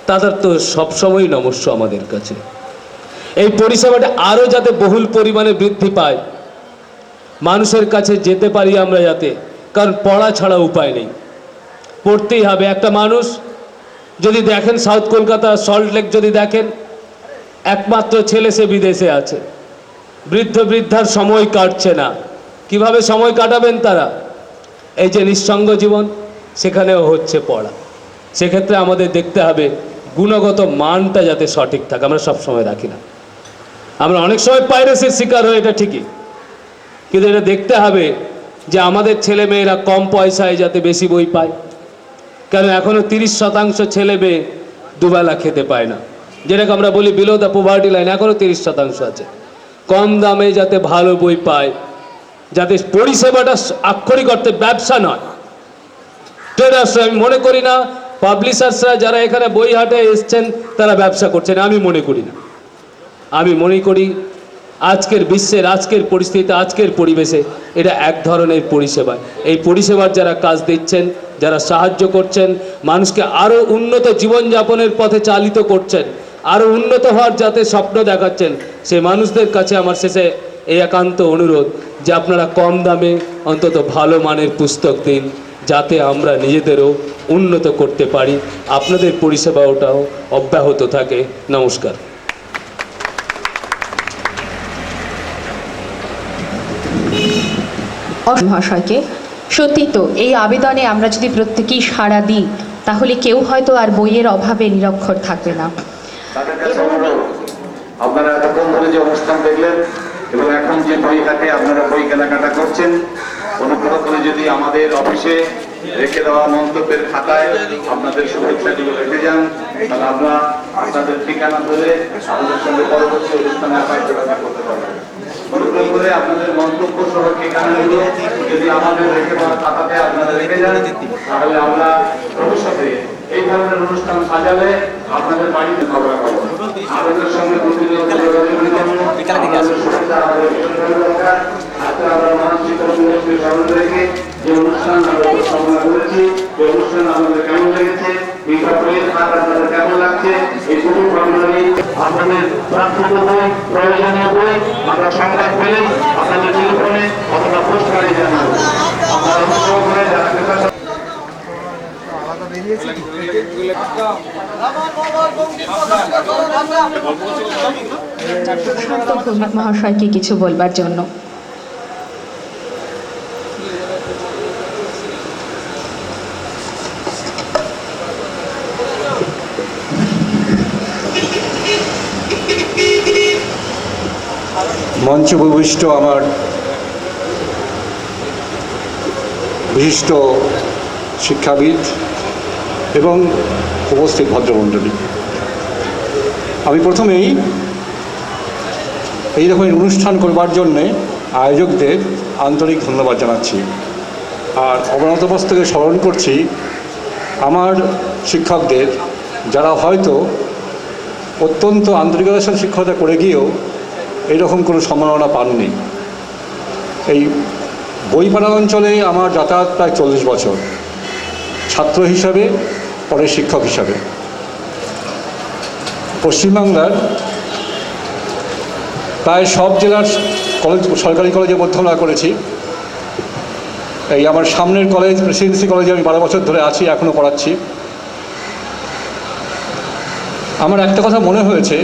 তাদের তো সবসময়ই নমস্য আমাদের কাছে। এই পরিষেবাটা আরও যাতে বহুল পরিমাণে বৃদ্ধি পায়, মানুষের কাছে যেতে পারি আমরা যাতে, কারণ পড়া ছাড়া উপায় নেই, পড়তেই হবে। একটা মানুষ যদি দেখেন সাউথ কলকাতা সল্ট লেক যদি দেখেন, একমাত্র ছেলে সে বিদেশে আছে, বৃদ্ধার সময় কাটছে না। কিভাবে সময় কাটাবেন তারা? এই যে নিঃসঙ্গ জীবন, সেখানেও হচ্ছে পড়া। সেক্ষেত্রে আমাদের দেখতে হবে গুণগত মানটা যাতে সঠিক থাকে, আমরা সব সময় রাখি না। আমরা অনেক সময় পাইরেসির শিকার হই, এটা ঠিকই, কিন্তু এটা দেখতে হবে যে আমাদের ছেলে মেয়েরা কম পয়সায় যাতে বেশি বই পায়। কেন এখনও 30% ছেলে মেয়ে দুবেলা খেতে পায় না, যেটাকে আমরা বলি বিলো দ্য পভার্টি লাইন, এখনও 30% আছে। কম দামে যাতে ভালো বই পায়, যাতে পরিষেবাটা আক্ষরিক অর্থে ব্যবসা নয়, ট্রেডার্সরা। আমি মনে করি না পাবলিশার্সরা যারা এখানে বই হাটে এসছেন তারা ব্যবসা করছেন, আমি মনে করি না। আমি মনে করি আজকের বিশ্বের, আজকের পরিস্থিতিতে, আজকের পরিবেশে এটা এক ধরনের পরিষেবা। এই পরিষেবার যারা কাজ দিচ্ছেন, যারা সাহায্য করছেন, মানুষকে আরও উন্নত জীবনযাপনের পথে চালিত করছেন, আরও উন্নত হওয়ার যাতে স্বপ্ন দেখাচ্ছেন, সেই মানুষদের কাছে আমার শেষে এই একান্ত অনুরোধ যে আপনারা কম দামে অন্তত ভালো মানের পুস্তক দিন, যাতে আমরা নিজেদেরও উন্নত করতে পারি, আপনাদের পরিষেবা ওটাও অব্যাহত থাকে। নমস্কার। মহাশয়কে সত্যি তো এই আবেদনে আমরা যদি প্রত্যেকেই সাড়া দিই, তাহলে কেউ হয়তো আর বইয়ের অভাবে নিরক্ষর থাকবে না। আপনারা এতক্ষণ ধরে যে অনুষ্ঠান দেখলেন এবং এখন যে বই হাটে আপনারা বই কেনাকাটা করছেন, অনুগ্রহ করে যদি আমাদের অফিসে রেখে দেওয়া মন্তব্যের খাতায় আপনাদের শুভেচ্ছাগুলো রেখে যান, তাহলে আমরা আপনাদের ঠিকানা ধরে আমাদের সঙ্গে পরবর্তী অনুষ্ঠানে আবার যোগাযোগ করতে পারবেন। অনুগ্রহ করে আপনাদের মন্তব্য সহ ঠিকানাগুলো যদি আমাদের রেখে দেওয়া খাতাতে আপনারা রেখে যান, তাহলে আমরা ভবিষ্যতে এই ধরনের অনুষ্ঠান সাজালে আপনাদের বাড়িতে খবর পাবো। আমাদের সঙ্গে প্রতিনিয়ত যোগাযোগ আমরা মানসিক পরিবেশকে স্মরণ রেখে যে অনুষ্ঠান আমরা উপস্থাপনা করেছি, যে অনুষ্ঠান আমাদের কেমন লেগেছে, বইয়ের হাট আপনাদের কেমন লাগছে, এই দুটো ভাবনা নিয়ে আপনাদের প্রাপ্ত বই, প্রয়োজনীয় বই আমরা সংবাদ পেলে আপনাদের টেলিফোনে অথবা পোস্ট কার্ডে জানাবো। আপনারা অনুগ্রহ করে যারা ভৌমিক মহাশয়কে কিছু বলবার জন্য। মঞ্চ উপবিষ্ট আমার বিশিষ্ট শিক্ষাবিদ এবং উপস্থিত ভদ্রমণ্ডলী, আমি প্রথমেই এই রকমের অনুষ্ঠান করবার জন্যে আয়োজকদের আন্তরিক ধন্যবাদ জানাচ্ছি। আর অবনত মস্তকে স্মরণ করছি আমার শিক্ষকদের, যারা হয়তো অত্যন্ত আন্তরিকতার সাথে শিক্ষকতা করে গিয়েও এইরকম কোনো সম্মাননা পাননি। এই বইপাড়া অঞ্চলে আমার যাতায়াত প্রায় 40 বছর, ছাত্র হিসাবে, পরে শিক্ষক হিসাবে। পশ্চিমবাংলার প্রায় সব জেলার কলেজ, সরকারি কলেজে অধ্যয়ন করেছি। এই আমার সামনের কলেজ, প্রেসিডেন্সি কলেজে আমি 12 বছর ধরে আছি, এখনও পড়াচ্ছি। আমার একটা কথা মনে হয়েছে,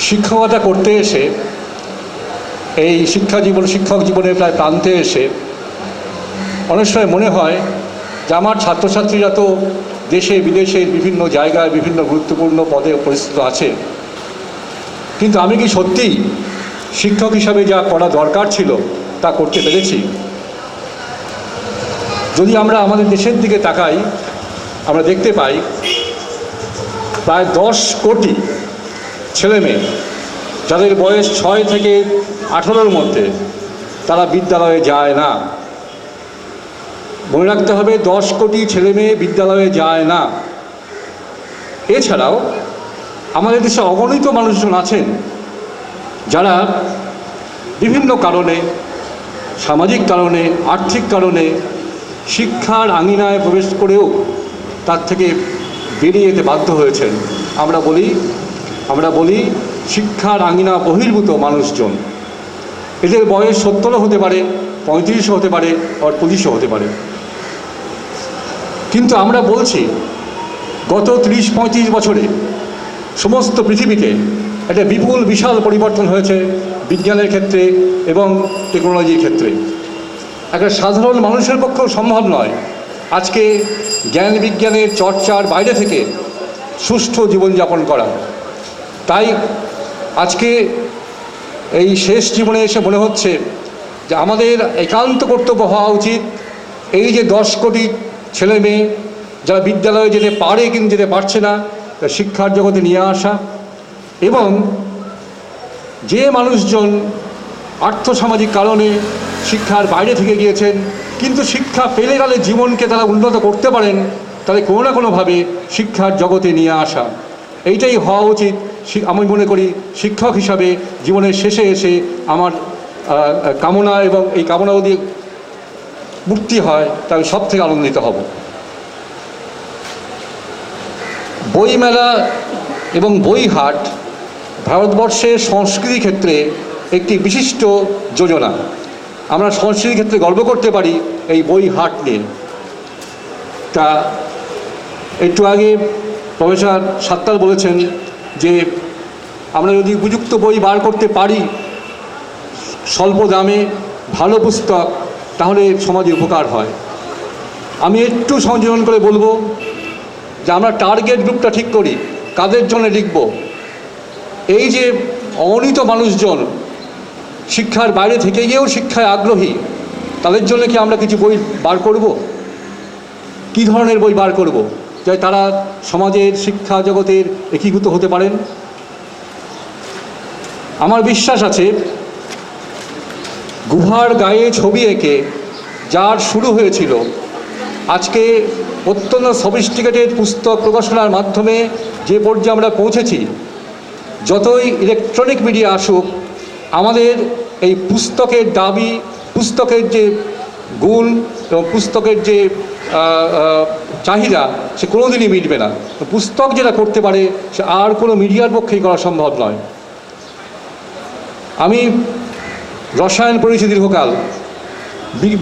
শিক্ষকতা করতে এসে, এই শিক্ষক জীবনের প্রায় প্রান্তে এসে অনেক সময় মনে হয় যে আমার ছাত্রছাত্রীরা তো দেশে বিদেশের বিভিন্ন জায়গায় বিভিন্ন গুরুত্বপূর্ণ পদে পরিস্থিত আছে, কিন্তু আমি কি সত্যি শিক্ষক হিসাবে যা করা দরকার ছিল তা করতে পেরেছি? যদি আমরা আমাদের দেশের দিকে তাকাই, আমরা দেখতে পাই প্রায় 10 কোটি ছেলেমেয়ে যাদের বয়স 6 থেকে 18-র মধ্যে, তারা বিদ্যালয়ে যায় না। মনে রাখতে হবে, 10 কোটি ছেলেমেয়ে বিদ্যালয়ে যায় না। এছাড়াও আমাদের দেশে অগণিত মানুষজন আছেন যারা বিভিন্ন কারণে, সামাজিক কারণে, আর্থিক কারণে শিক্ষার আঙিনায় প্রবেশ করেও তার থেকে বেরিয়ে যেতে বাধ্য হয়েছেন। আমরা বলি শিক্ষার আঙিনা বহির্ভূত মানুষজন। এদের বয়স 70 হতে পারে, 35 হতে পারে, আর 25 হতে পারে। কিন্তু আমরা বলছি গত 30-35 বছরে সমস্ত পৃথিবীতে একটা বিশাল পরিবর্তন হয়েছে বিজ্ঞানের ক্ষেত্রে এবং টেকনোলজির ক্ষেত্রে। একটা সাধারণ মানুষের পক্ষেও সম্ভব নয় আজকে জ্ঞান বিজ্ঞানের চর্চার বাইরে থেকে সুষ্ঠু জীবনযাপন করা। তাই আজকে এই শেষ জীবনে এসে মনে হচ্ছে যে আমাদের একান্ত কর্তব্য হওয়া উচিত এই যে 10 কোটি ছেলে মেয়ে যারা বিদ্যালয়ে যেতে পারে কিন্তু যেতে পারছে না, শিক্ষার জগতে নিয়ে আসা, এবং যে মানুষজন আর্থসামাজিক কারণে শিক্ষার বাইরে থেকে গিয়েছেন কিন্তু শিক্ষা পেলে গেলে জীবনকে তারা উন্নত করতে পারেন, তাদের কোনো না কোনোভাবে শিক্ষার জগতে নিয়ে আসা। এইটাই হওয়া উচিত। আমি মনে করি শিক্ষক হিসাবে জীবনের শেষে এসে আমার কামনা, এবং এই কামনা যদি পূর্তি হয় তা আমি সব থেকে আনন্দিত হব। বইমেলা এবং বই হাট ভারতবর্ষের সংস্কৃতি ক্ষেত্রে একটি বিশিষ্ট যোজনা। আমরা সংস্কৃতির ক্ষেত্রে গর্ব করতে পারি এই বই হাট নিয়ে। তা একটু আগে প্রফেসর সাত্তার বলেছেন যে আমরা যদি উপযুক্ত বই বার করতে পারি স্বল্প দামে ভালো পুস্তক, তাহলে সমাজে উপকার হয়। আমি একটু সংযোজন করে বলবো যে আমরা টার্গেট গ্রুপটা ঠিক করি, কাদের জন্য লিখব। এই যে অগণিত মানুষজন শিক্ষার বাইরে থেকে গিয়েও শিক্ষায় আগ্রহী, তাদের জন্য কি আমরা কিছু বই বার করব? কী ধরনের বই বার করব যাতে তারা সমাজের শিক্ষা জগতের একীভূত হতে পারেন? আমার বিশ্বাস আছে গুহার গায়ে ছবি এঁকে যার শুরু হয়েছিল, আজকে অত্যন্ত সফিস্টিকেটেড পুস্তক প্রকাশনার মাধ্যমে যে পর্যায়ে আমরা পৌঁছেছি, যতই ইলেকট্রনিক মিডিয়া আসুক, আমাদের এই পুস্তকের দাবি, পুস্তকের যে গুণ এবং পুস্তকের যে চাহিদা, সে কোনোদিনই মিটবে না। পুস্তক যেটা করতে পারে সে আর কোনো মিডিয়ার পক্ষেই করা সম্ভব নয়। আমি রসায়ন পড়েছি দীর্ঘকাল,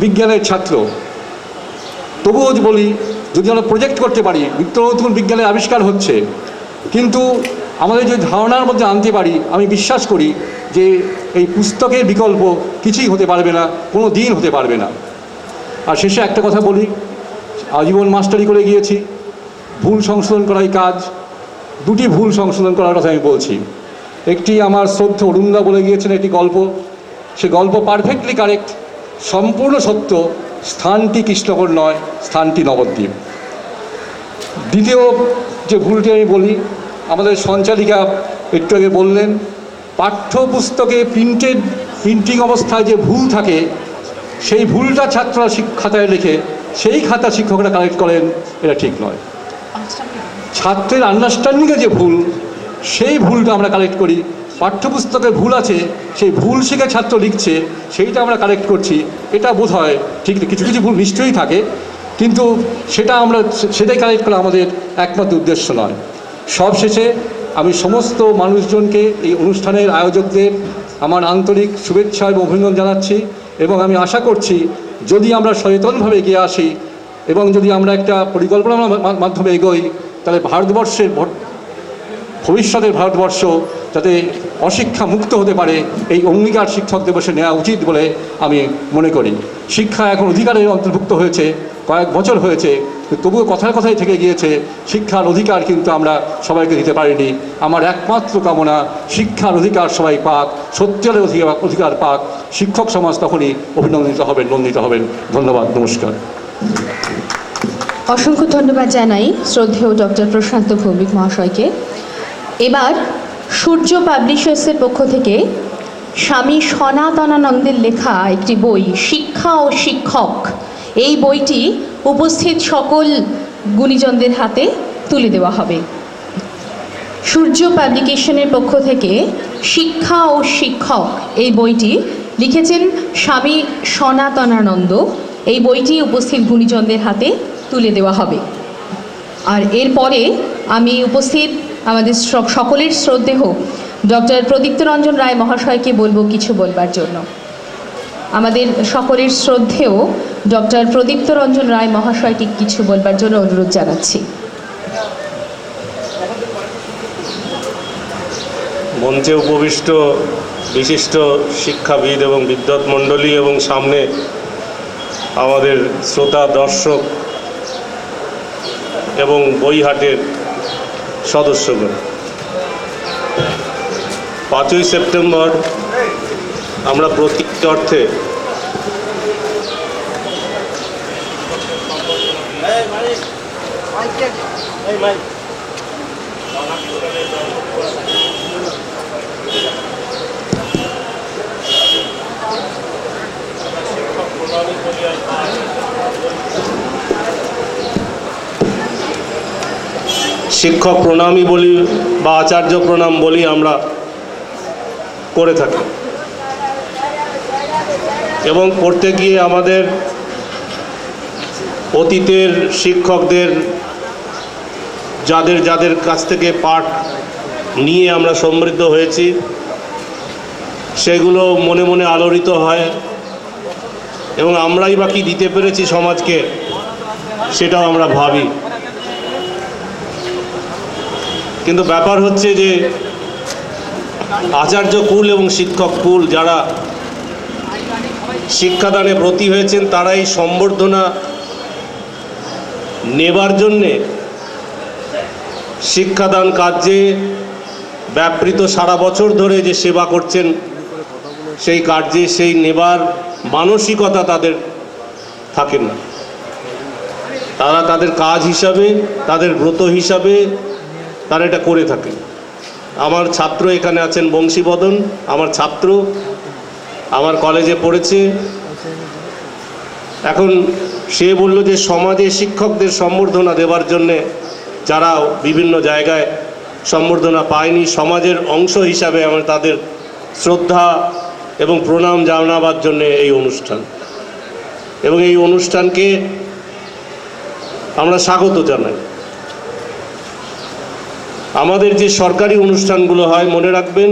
বিজ্ঞানের ছাত্র, তবুও বলি যদি আমরা প্রজেক্ট করতে পারি, নিত্য নতুন বিজ্ঞানের আবিষ্কার হচ্ছে, কিন্তু আমাদের যে ধারণার মধ্যে আনতে পারি, আমি বিশ্বাস করি যে এই পুস্তকের বিকল্প কিছুই হতে পারবে না, কোনো দিন হতে পারবে না। আর শেষে একটা কথা বলি, আজীবন মাস্টারি করে গিয়েছি, ভুল সংশোধন করাই কাজ। দুটি ভুল সংশোধন করার কথা আমি বলছি। একটি আমার শ্রদ্ধ অরুণদা বলে গিয়েছেন একটি গল্প, সে গল্প পারফেক্টলি কারেক্ট, সম্পূর্ণ সত্য। স্থানটি কৃষ্ণগড় নয়, স্থানটি নবদ্বীপ। দ্বিতীয় যে ভুলটি আমি বলি, আমাদের সঞ্চালিকা একটু আগে বললেন, পাঠ্যপুস্তকে প্রিন্টিং অবস্থায় যে ভুল থাকে, সেই ভুলটা ছাত্ররা খাতায় লেখে সেই খাতা শিক্ষকরা কালেক্ট করেন, এটা ঠিক নয়। ছাত্রের আন্ডারস্ট্যান্ডিংয়ে যে ভুল, সেই ভুলটা আমরা কালেক্ট করি। পাঠ্যপুস্তকের ভুল আছে, সেই ভুল শিখে ছাত্র লিখছে, সেইটা আমরা কালেক্ট করছি। এটা বোধ হয় ঠিক, কিছু কিছু ভুল নিশ্চয়ই থাকে, কিন্তু সেটাই কালেক্ট করা আমাদের একমাত্র উদ্দেশ্য নয়। সবশেষে আমি সমস্ত মানুষজনকে, এই অনুষ্ঠানের আয়োজকদের আমার আন্তরিক শুভেচ্ছা এবং অভিনন্দন জানাচ্ছি, এবং আমি আশা করছি যদি আমরা সচেতনভাবে এগিয়ে আসি এবং যদি আমরা একটা পরিকল্পনার মাধ্যমে এগোই, তাহলে ভারতবর্ষের ভবিষ্যতের ভারতবর্ষ যাতে অশিক্ষা মুক্ত হতে পারে, এই অঙ্গীকার শিক্ষক দিবসে নেওয়া উচিত বলে আমি মনে করি। শিক্ষা এখন অধিকারের অন্তর্ভুক্ত হয়েছে, কয়েক বছর হয়েছে, তবুও কথায় কথায় থেকে গিয়েছে। শিক্ষার অধিকার কিন্তু আমরা সবাইকে দিতে পারিনি। আমার একমাত্র কামনা শিক্ষার অধিকার সবাই পাক, সত্যের অধিকার পাক। শিক্ষক সমাজ তখনই অভিনন্দিত হবেন, নন্দিত হবেন। ধন্যবাদ, নমস্কার। অসংখ্য ধন্যবাদ জানাই শ্রদ্ধেয় ডক্টর প্রশান্ত ভৌমিক মহাশয়কে। এবার সূর্য পাবলিশার্সের পক্ষ থেকে স্বামী সনাতনানন্দের লেখা একটি বই, শিক্ষা ও শিক্ষক, এই বইটি উপস্থিত সকল গুণীজনদের হাতে তুলে দেওয়া হবে। সূর্য পাবলিকেশনের পক্ষ থেকে শিক্ষা ও শিক্ষক এই বইটি লিখেছেন স্বামী সনাতনানন্দ। এই বইটি উপস্থিত গুণীজনদের হাতে তুলে দেওয়া হবে। আর এরপরে আমি উপস্থিত আমাদের সকলের শ্রদ্ধেয় ডক্টর প্রদীপ্ত রঞ্জন রায় মহাশয়কে বলবো কিছু বলবার জন্য। আমাদের সকলের শ্রদ্ধেয় ডক্টর প্রদীপ্ত রঞ্জন রায় মহাশয়কে কিছু বলবার জন্য অনুরোধ জানাচ্ছি। মঞ্চে উপবিষ্ট বিশিষ্ট শিক্ষাবিদ এবং বিদ্বৎ মণ্ডলী এবং সামনে আমাদের শ্রোতা দর্শক এবং বইহাটের সদস্যগণ, 5ই সেপ্টেম্বর আমরা প্রতীক অর্থে শিক্ষক প্রণামী বলি বা আচার্য প্রণাম বলি আমরা করে থাকি, এবং করতে গিয়ে আমাদের অতীতের শিক্ষকদের যাদের যাদের কাছ থেকে পাঠ নিয়ে আমরা সমৃদ্ধ হয়েছি সেগুলো মনে মনে আলোড়িত হয়, এবং আমরাই বা কি দিতে পেরেছি সমাজকে সেটাও আমরা ভাবি। কিন্তু ব্যাপার হচ্ছে যে আচার্য কুল এবং শিক্ষক কুল যারা শিক্ষাদানে ব্রতী হয়েছেন তারা এই সম্বর্ধনা নেবার জন্যে শিক্ষাদান কার্যে ব্যাপৃত সারা বছর ধরে যে সেবা করছেন সেই কার্যে সেই নেবার মানসিকতা তাদের থাকে না। তারা তাদের কাজ হিসাবে, তাদের ব্রত হিসাবে তারা এটা করে থাকে। আমার ছাত্র এখানে আছেন বংশীবদন, আমার ছাত্র, আমার কলেজে পড়েছে। এখন সে বলল যে সমাজে শিক্ষকদের সম্বর্ধনা দেওয়ার জন্যে যারা বিভিন্ন জায়গায় সম্বর্ধনা পায়নি, সমাজের অংশ হিসাবে আমরা তাদের শ্রদ্ধা এবং প্রণাম জানাবার জন্যে এই অনুষ্ঠান, এবং এই অনুষ্ঠানকে আমরা স্বাগত জানাই। আমাদের যে সরকারি অনুষ্ঠানগুলো হয়, মনে রাখবেন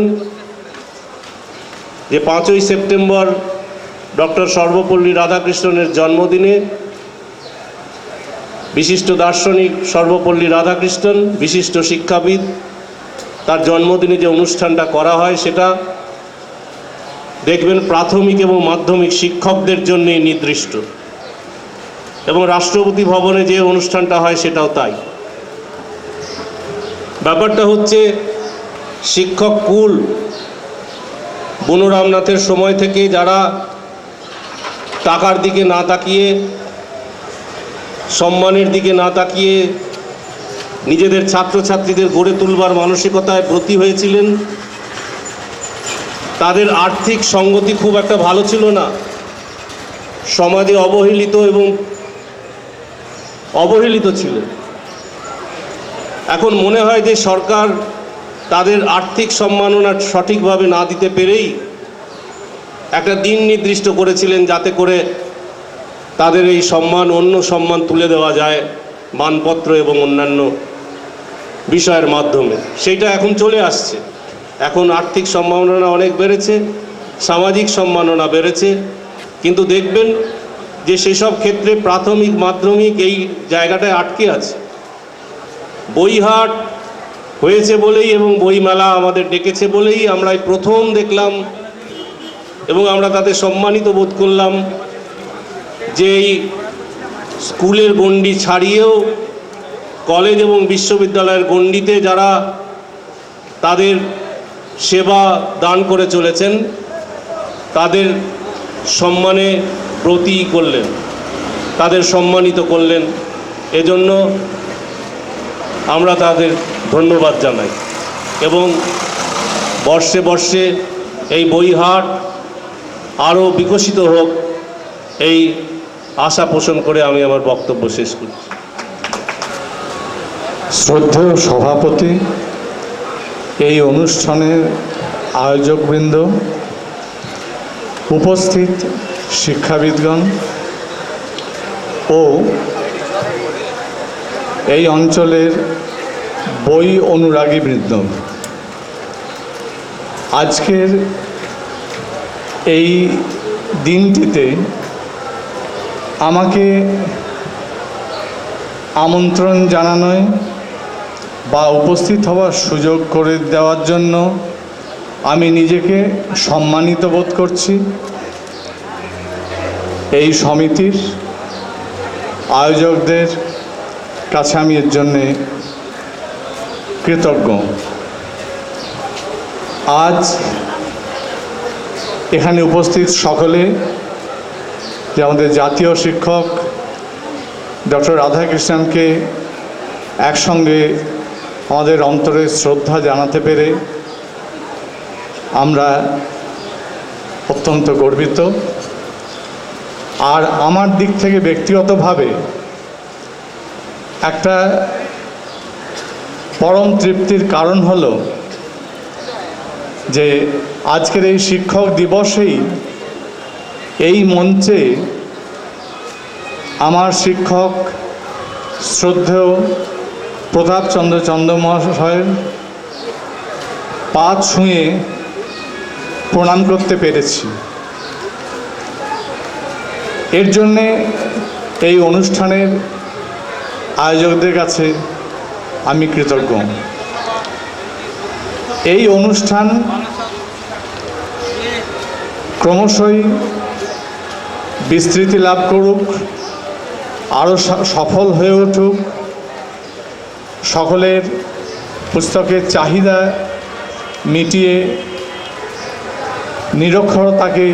যে 5ই সেপ্টেম্বর ডক্টর সর্বপল্লী রাধাকৃষ্ণনের জন্মদিনে বিশিষ্ট দার্শনিক সর্বপল্লী রাধাকৃষ্ণন, বিশিষ্ট শিক্ষাবিদ, তার জন্মদিনে যে অনুষ্ঠানটা করা হয় সেটা দেখবেন প্রাথমিক এবং মাধ্যমিক শিক্ষকদের জন্য নির্দিষ্ট, এবং রাষ্ট্রপতি ভবনে যে অনুষ্ঠানটা হয় সেটাও তাই। ব্যাপারটা হচ্ছে শিক্ষক কুল বুনো রামনাথের সময় থেকে যারা টাকার দিকে না তাকিয়ে, সম্মানের দিকে না তাকিয়ে নিজেদের ছাত্রছাত্রীদের গড়ে তুলবার মানসিকতায় ব্রতী হয়েছিলেন, তাদের আর্থিক সঙ্গতি খুব একটা ভালো ছিল না, সমাজে অবহেলিত এবং অবহেলিত ছিলেন। এখন মনে হয় যে সরকার তাদের আর্থিক সম্মাননা সঠিকভাবে না দিতে পেরেই একটা দিন নির্দিষ্ট করেছিলেন যাতে করে তাদের এই সম্মান, অন্য সম্মান তুলে দেওয়া যায় মানপত্র এবং অন্যান্য বিষয়ের মাধ্যমে। সেইটা এখন চলে আসছে। এখন আর্থিক সম্মাননা অনেক বেড়েছে, সামাজিক সম্মাননা বেড়েছে, কিন্তু দেখবেন যে সেসব ক্ষেত্রে প্রাথমিক মাধ্যমিক এই জায়গাটায় আটকে আছে। বইহাট হয়েছে বলেই এবং বইমেলা আমাদের ডেকেছে বলেই আমরা প্রথম দেখলাম এবং আমরা তাদের সম্মানিত বোধ করলাম যে এই স্কুলের গণ্ডি ছাড়িয়েও কলেজ এবং বিশ্ববিদ্যালয়ের গণ্ডিতে যারা তাদের সেবা দান করে চলেছেন তাদের সম্মানে ব্রতী করলেন, তাদের সম্মানিত করলেন। এজন্য আমরা তাদের ধন্যবাদ জানাই এবং বর্ষে বর্ষে এই বইহাট আরও বিকশিত হোক এই আশা পোষণ করে আমি আমার বক্তব্য শেষ করছি। শ্রদ্ধেয় সভাপতি, এই অনুষ্ঠানের আয়োজকবৃন্দ, উপস্থিত শিক্ষাবিদগণ ও এই অঞ্চলের বই অনুরাগীবৃন্দ, আজকের এই দিনটিতে আমাকে আমন্ত্রণ জানানোয় বা উপস্থিত হওয়ার সুযোগ করে দেওয়ার জন্য আমি নিজেকে সম্মানিত বোধ করছি। এই সমিতির আয়োজকদের কাছে আমি এর জন্যে কৃতজ্ঞ। আজ এখানে উপস্থিত সকলে, যে আমাদের জাতীয় শিক্ষক ডক্টর রাধাকৃষ্ণনকে একসঙ্গে আমাদের অন্তরে শ্রদ্ধা জানাতে পেরে আমরা অত্যন্ত গর্বিত। আর আমার দিক থেকে ব্যক্তিগতভাবে একটা পরম তৃপ্তির কারণ হলো যে আজকের এই শিক্ষক দিবসেই এই মঞ্চে আমার শিক্ষক শ্রদ্ধেয় প্রতাপচন্দ্র মহাশয়ের পা ছুঁয়ে প্রণাম করতে পেরেছি। এর জন্যে এই অনুষ্ঠানের আয়োজকদের কাছে আমি কৃতজ্ঞ। এই অনুষ্ঠান ক্রমশই বিস্তৃতি লাভ করুক, আরও সফল হয়ে উঠুক, সকলের পুস্তকের চাহিদা মিটিয়ে নিরক্ষরতাকে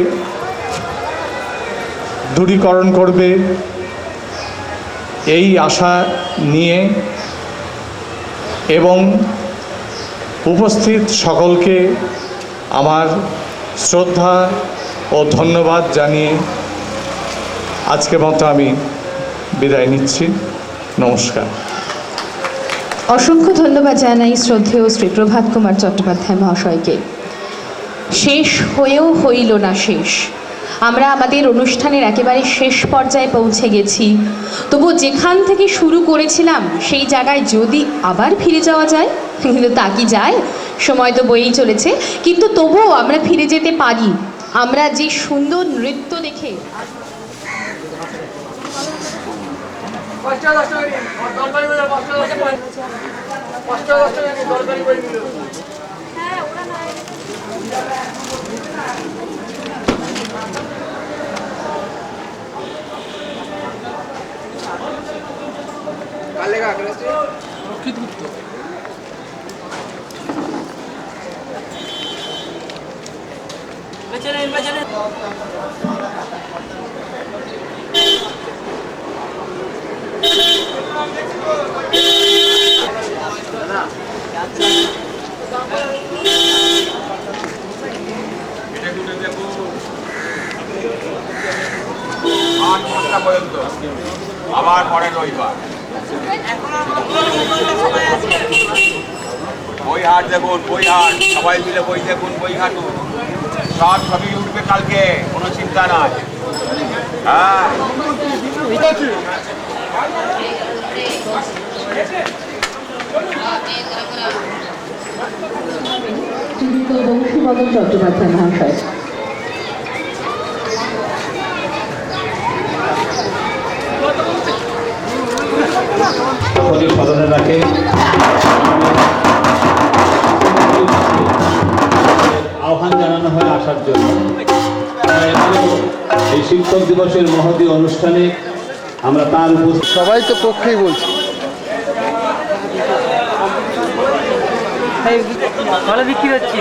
দূরীকরণ করবে, এই আশা নিয়ে এবং উপস্থিত সকলকে আমার শ্রদ্ধা ও ধন্যবাদ জানিয়ে আজকের মতো আমি বিদায় নিচ্ছি। নমস্কার। অসংখ্য ধন্যবাদ জানাই শ্রদ্ধেয় শ্রী প্রভাত কুমার চট্টোপাধ্যায় মহাশয়কে। শেষ হয়েও হইল না শেষ, আমরা আমাদের অনুষ্ঠানের একেবারে শেষ পর্যায়ে পৌঁছে গেছি। তবু যেখান থেকে শুরু করেছিলাম সেই জায়গায় যদি আবার ফিরে যাওয়া যায়, কিন্তু তা কি যায়? সময় তো বয়েই চলেছে, কিন্তু তবুও আমরা ফিরে যেতে পারি। আমরা যে সুন্দর নৃত্য দেখে আবার পরে রবিবার বই হাট দেখুন, বই হাট, সবাই মিলে বই দেখুন, বই হাঁটুন, সব ছবি উঠবে কালকে, কোনো চিন্তা নাই। হ্যাঁ, বংশীবদন চট্টোপাধ্যায় মহাশয়। সদনে রাখে আহ্বান জানানো হয় আসার জন্য। এই শিক্ষক দিবসের মহতী অনুষ্ঠানে আমরা তার উপস্থিত সবাই তো পক্ষেই বলছি। ভালো বিক্রি হচ্ছে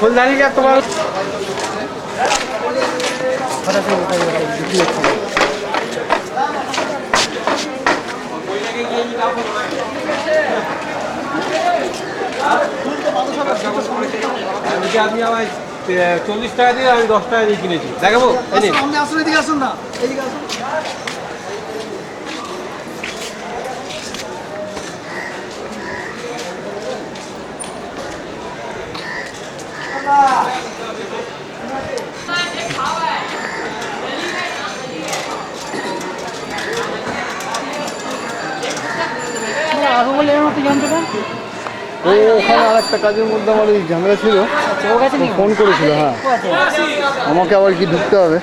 ফুলদানিটা তোমার আপনি আমায় 40 টাকা দিয়ে আমি 10 টাকা দিয়ে কিনেছি। দেখাবো আসুন, এদিকে আসুন না, এদিকে আসুন। ওখানে আর একটা কাজের মধ্যে আমার এই ঝামেলা ছিল, ফোন করেছিল। হ্যাঁ, আমাকে আবার কি ঢুকতে হবে।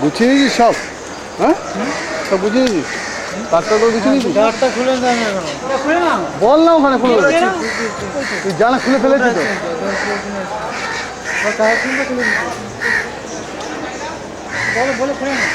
গুছিয়ে নিয়েছিস সব? হ্যাঁ, সব গুছিয়ে নিয়েছিস? কাজটা তো গুছিয়ে নিয়েছিস? বল না, ওখানে খুলে তুই জানা খুলে ফেলেছিস তো। বলে খুলে না।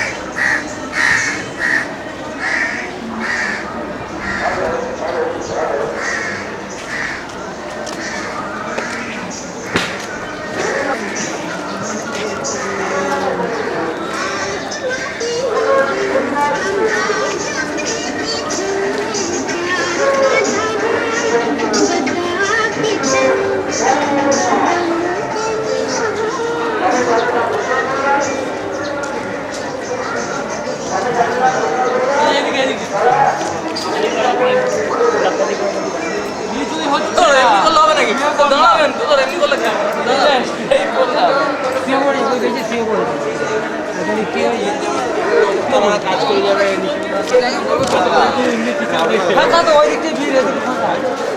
কাজ করে যাবে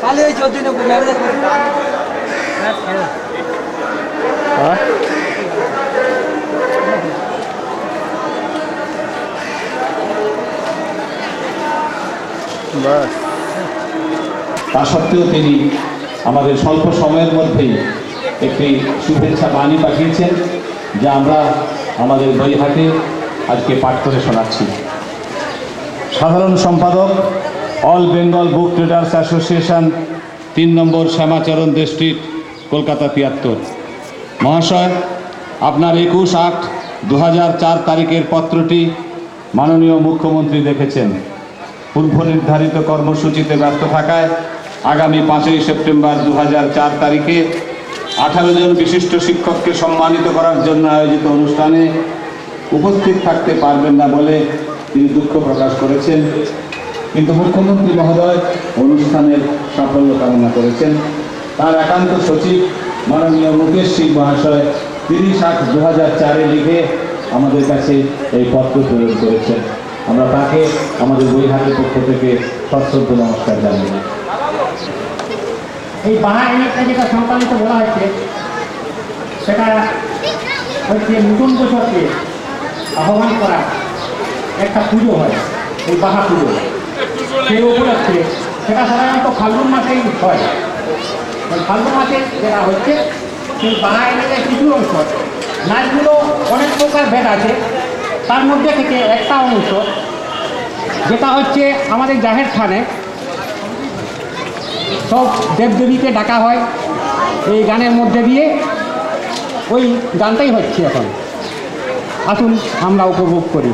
তাহলে ওই 14 তা সত্ত্বেও তিনি আমাদের স্বল্প সময়ের মধ্যেই একটি শুভেচ্ছা বাণী পাঠিয়েছেন, যা আমরা আমাদের বইহাটে আজকে পাঠ করে শোনাচ্ছি। সাধারণ সম্পাদক, অল বেঙ্গল বুক ট্রেডার্স অ্যাসোসিয়েশন, 3 নম্বর শ্যামাচরণ দে স্ট্রিট, কলকাতা 73। মহাশয়, আপনার 21/8/2004 তারিখের পত্রটি মাননীয় মুখ্যমন্ত্রী দেখেছেন। পূর্ব নির্ধারিত কর্মসূচিতে ব্যস্ত থাকায় আগামী 5ই সেপ্টেম্বর 2004 তারিখে 18 জন বিশিষ্ট শিক্ষককে সম্মানিত করার জন্য আয়োজিত অনুষ্ঠানে উপস্থিত থাকতে পারবেন না বলে তিনি দুঃখ প্রকাশ করেছেন। কিন্তু মুখ্যমন্ত্রী মহোদয় অনুষ্ঠানের সাফল্য কামনা করেছেন। তার একান্ত সচিব মাননীয় মুকেশ সিং মহাশয় 30/8/2004 লিখে আমাদের কাছে এই পত্র প্রেরণ করেছেন। আমরা তাকে আমাদের বইহাটের পক্ষ থেকে সশ্রদ্ধ নমস্কার জানাই। এই বাহা এলাকা যেটা সংক্রান্ত বলা হচ্ছে, সেটা হচ্ছে নতুন বছরকে আহ্বান করা একটা পুজো হয়, এই বাহা পুজো। সেই উপলক্ষে সেটা সাধারণত ফাল্গুন মাসেই হয়। ফাল্গুন মাসে যেটা হচ্ছে, সেই বাহা এলাকায় কিছু অংশ নাচগুলো অনেক প্রকার ভেদ আছে। তার মধ্যে থেকে একটা অংশ যেটা হচ্ছে আমাদের জাহের থানে সব দেবদেবীকে ডাকা হয় এই গানের মধ্যে দিয়ে। ওই গানটাই হচ্ছে এখন, আসুন আমরা উপভোগ করি।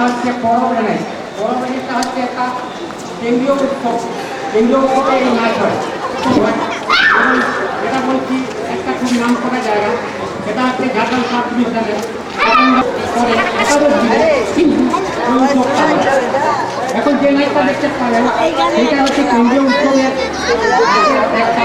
হচ্ছে পরবেনাই। পরবেনাইটা হচ্ছে একটা কেন্দ্রীয় উৎসব, কেন্দ্রীয় উৎসবে এই নাচ হয়। এটা বলছি একটা খুব নাম করা জায়গা, সেটা হচ্ছে ঘাটাল সাব ডিভিশনের পরে একাদশ দিনে এখন যে নাচটা দেখতে পারেন সেটা হচ্ছে কেন্দ্রীয় উৎসবের একটা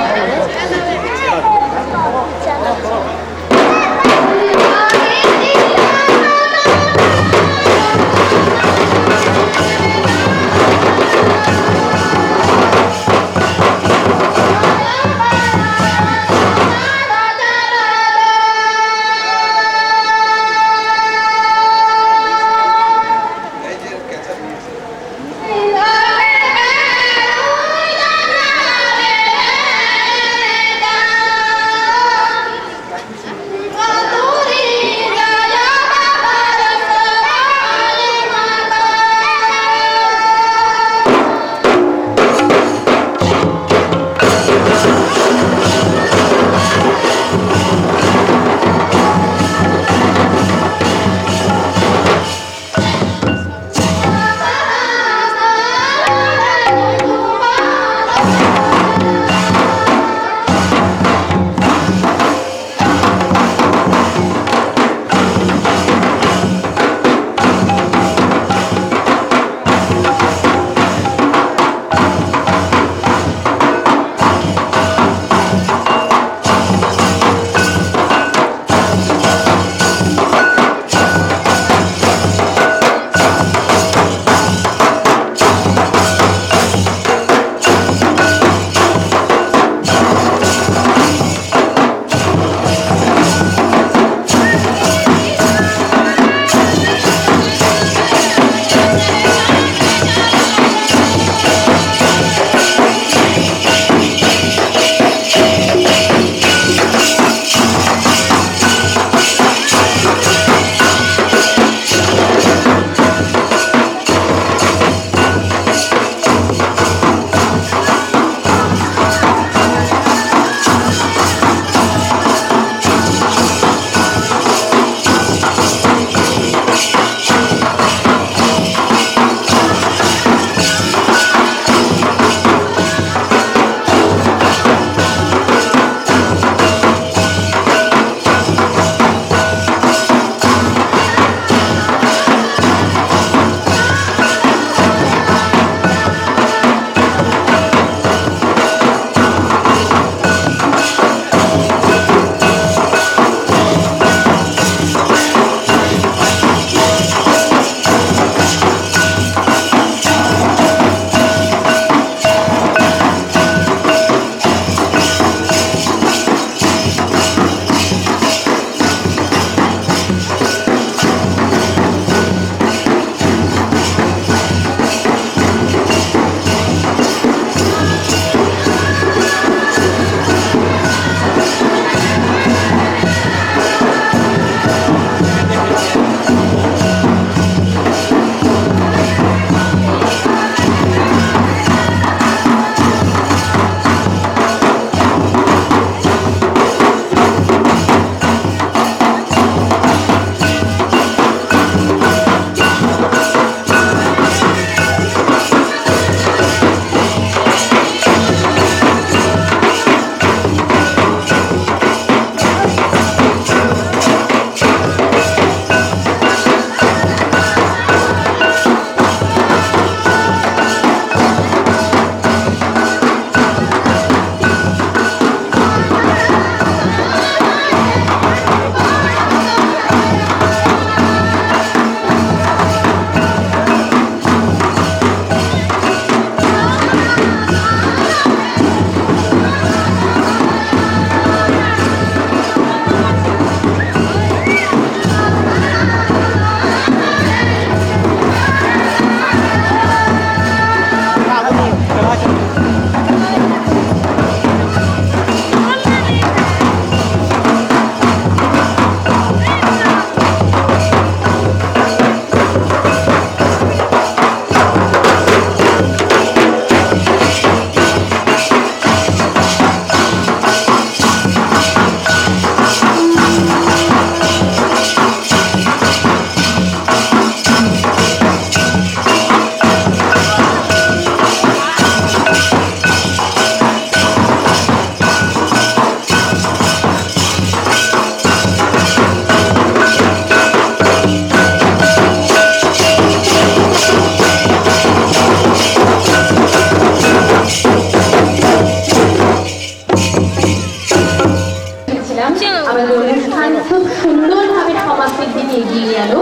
অনুষ্ঠান খুব সুন্দরভাবে সমাপ্তির দিকে এগিয়ে গেল।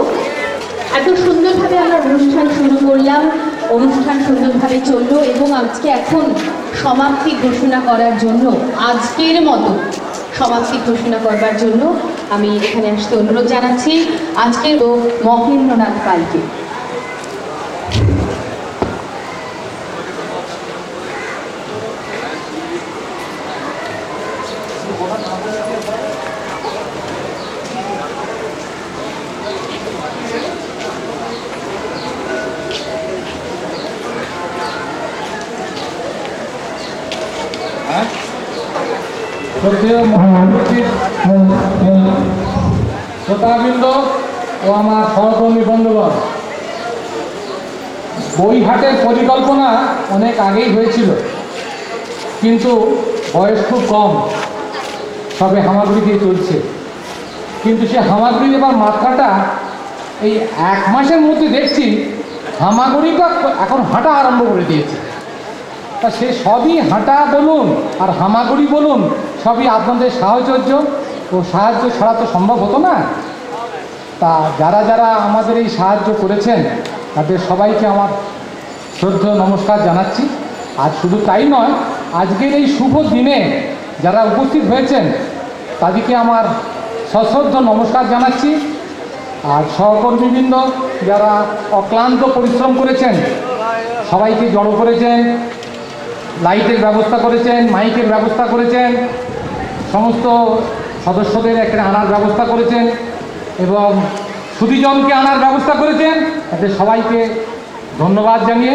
এত সুন্দরভাবে আমরা অনুষ্ঠান শুরু করলাম, অনুষ্ঠান সুন্দরভাবে চললো এবং আজকে এখন সমাপ্তি ঘোষণা করার জন্য, আজকের মতো সমাপ্তি ঘোষণা করবার জন্য আমি এখানে আসতে অনুরোধ জানাচ্ছি আজকের মহেন্দ্রনাথ পালকে। শ্রোতাবৃন্দ ও আমার সহকর্মী বন্ধুগণ, বইহাটের পরিকল্পনা অনেক আগেই হয়েছিল, কিন্তু বয়স খুব কম, সবে হামাগুড়ি দিয়ে চলছে। কিন্তু সে হামাগুড়ি দেবার মাত্রাটা এই 1 মাসের মধ্যে দেখছি হামাগুড়িটা এখন হাঁটা আরম্ভ করে দিয়েছে। তা সে সবই হাঁটা বলুন আর হামাগুড়ি বলুন, সবই আপনাদের সাহচর্য ও সাহায্য ছাড়া তো সম্ভব হতো না। তা যারা যারা আমাদের এই সাহায্য করেছেন তাদের সবাইকে আমার শ্রদ্ধেয় নমস্কার জানাচ্ছি। আর শুধু তাই নয়, আজকের এই শুভ দিনে যারা উপস্থিত হয়েছেন তাদেরকে আমার সশ্রদ্ধ নমস্কার জানাচ্ছি। আর সহকর্মীবৃন্দ যারা অক্লান্ত পরিশ্রম করেছেন, সবাইকে জড়ো করেছেন, লাইটের ব্যবস্থা করেছেন, মাইকের ব্যবস্থা করেছেন, সমস্ত সদস্যদের এখানে আনার ব্যবস্থা করেছেন এবং সুধীজনকে আনার ব্যবস্থা করেছেন, তাদের সবাইকে ধন্যবাদ জানিয়ে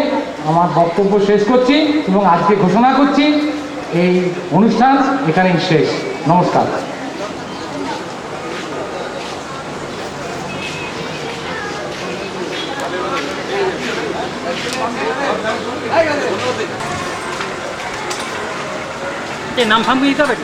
আমার বক্তব্য শেষ করছি এবং আজকে ঘোষণা করছি এই অনুষ্ঠান এখানেই শেষ। নমস্কার। নাম ফাম দিতে হবে।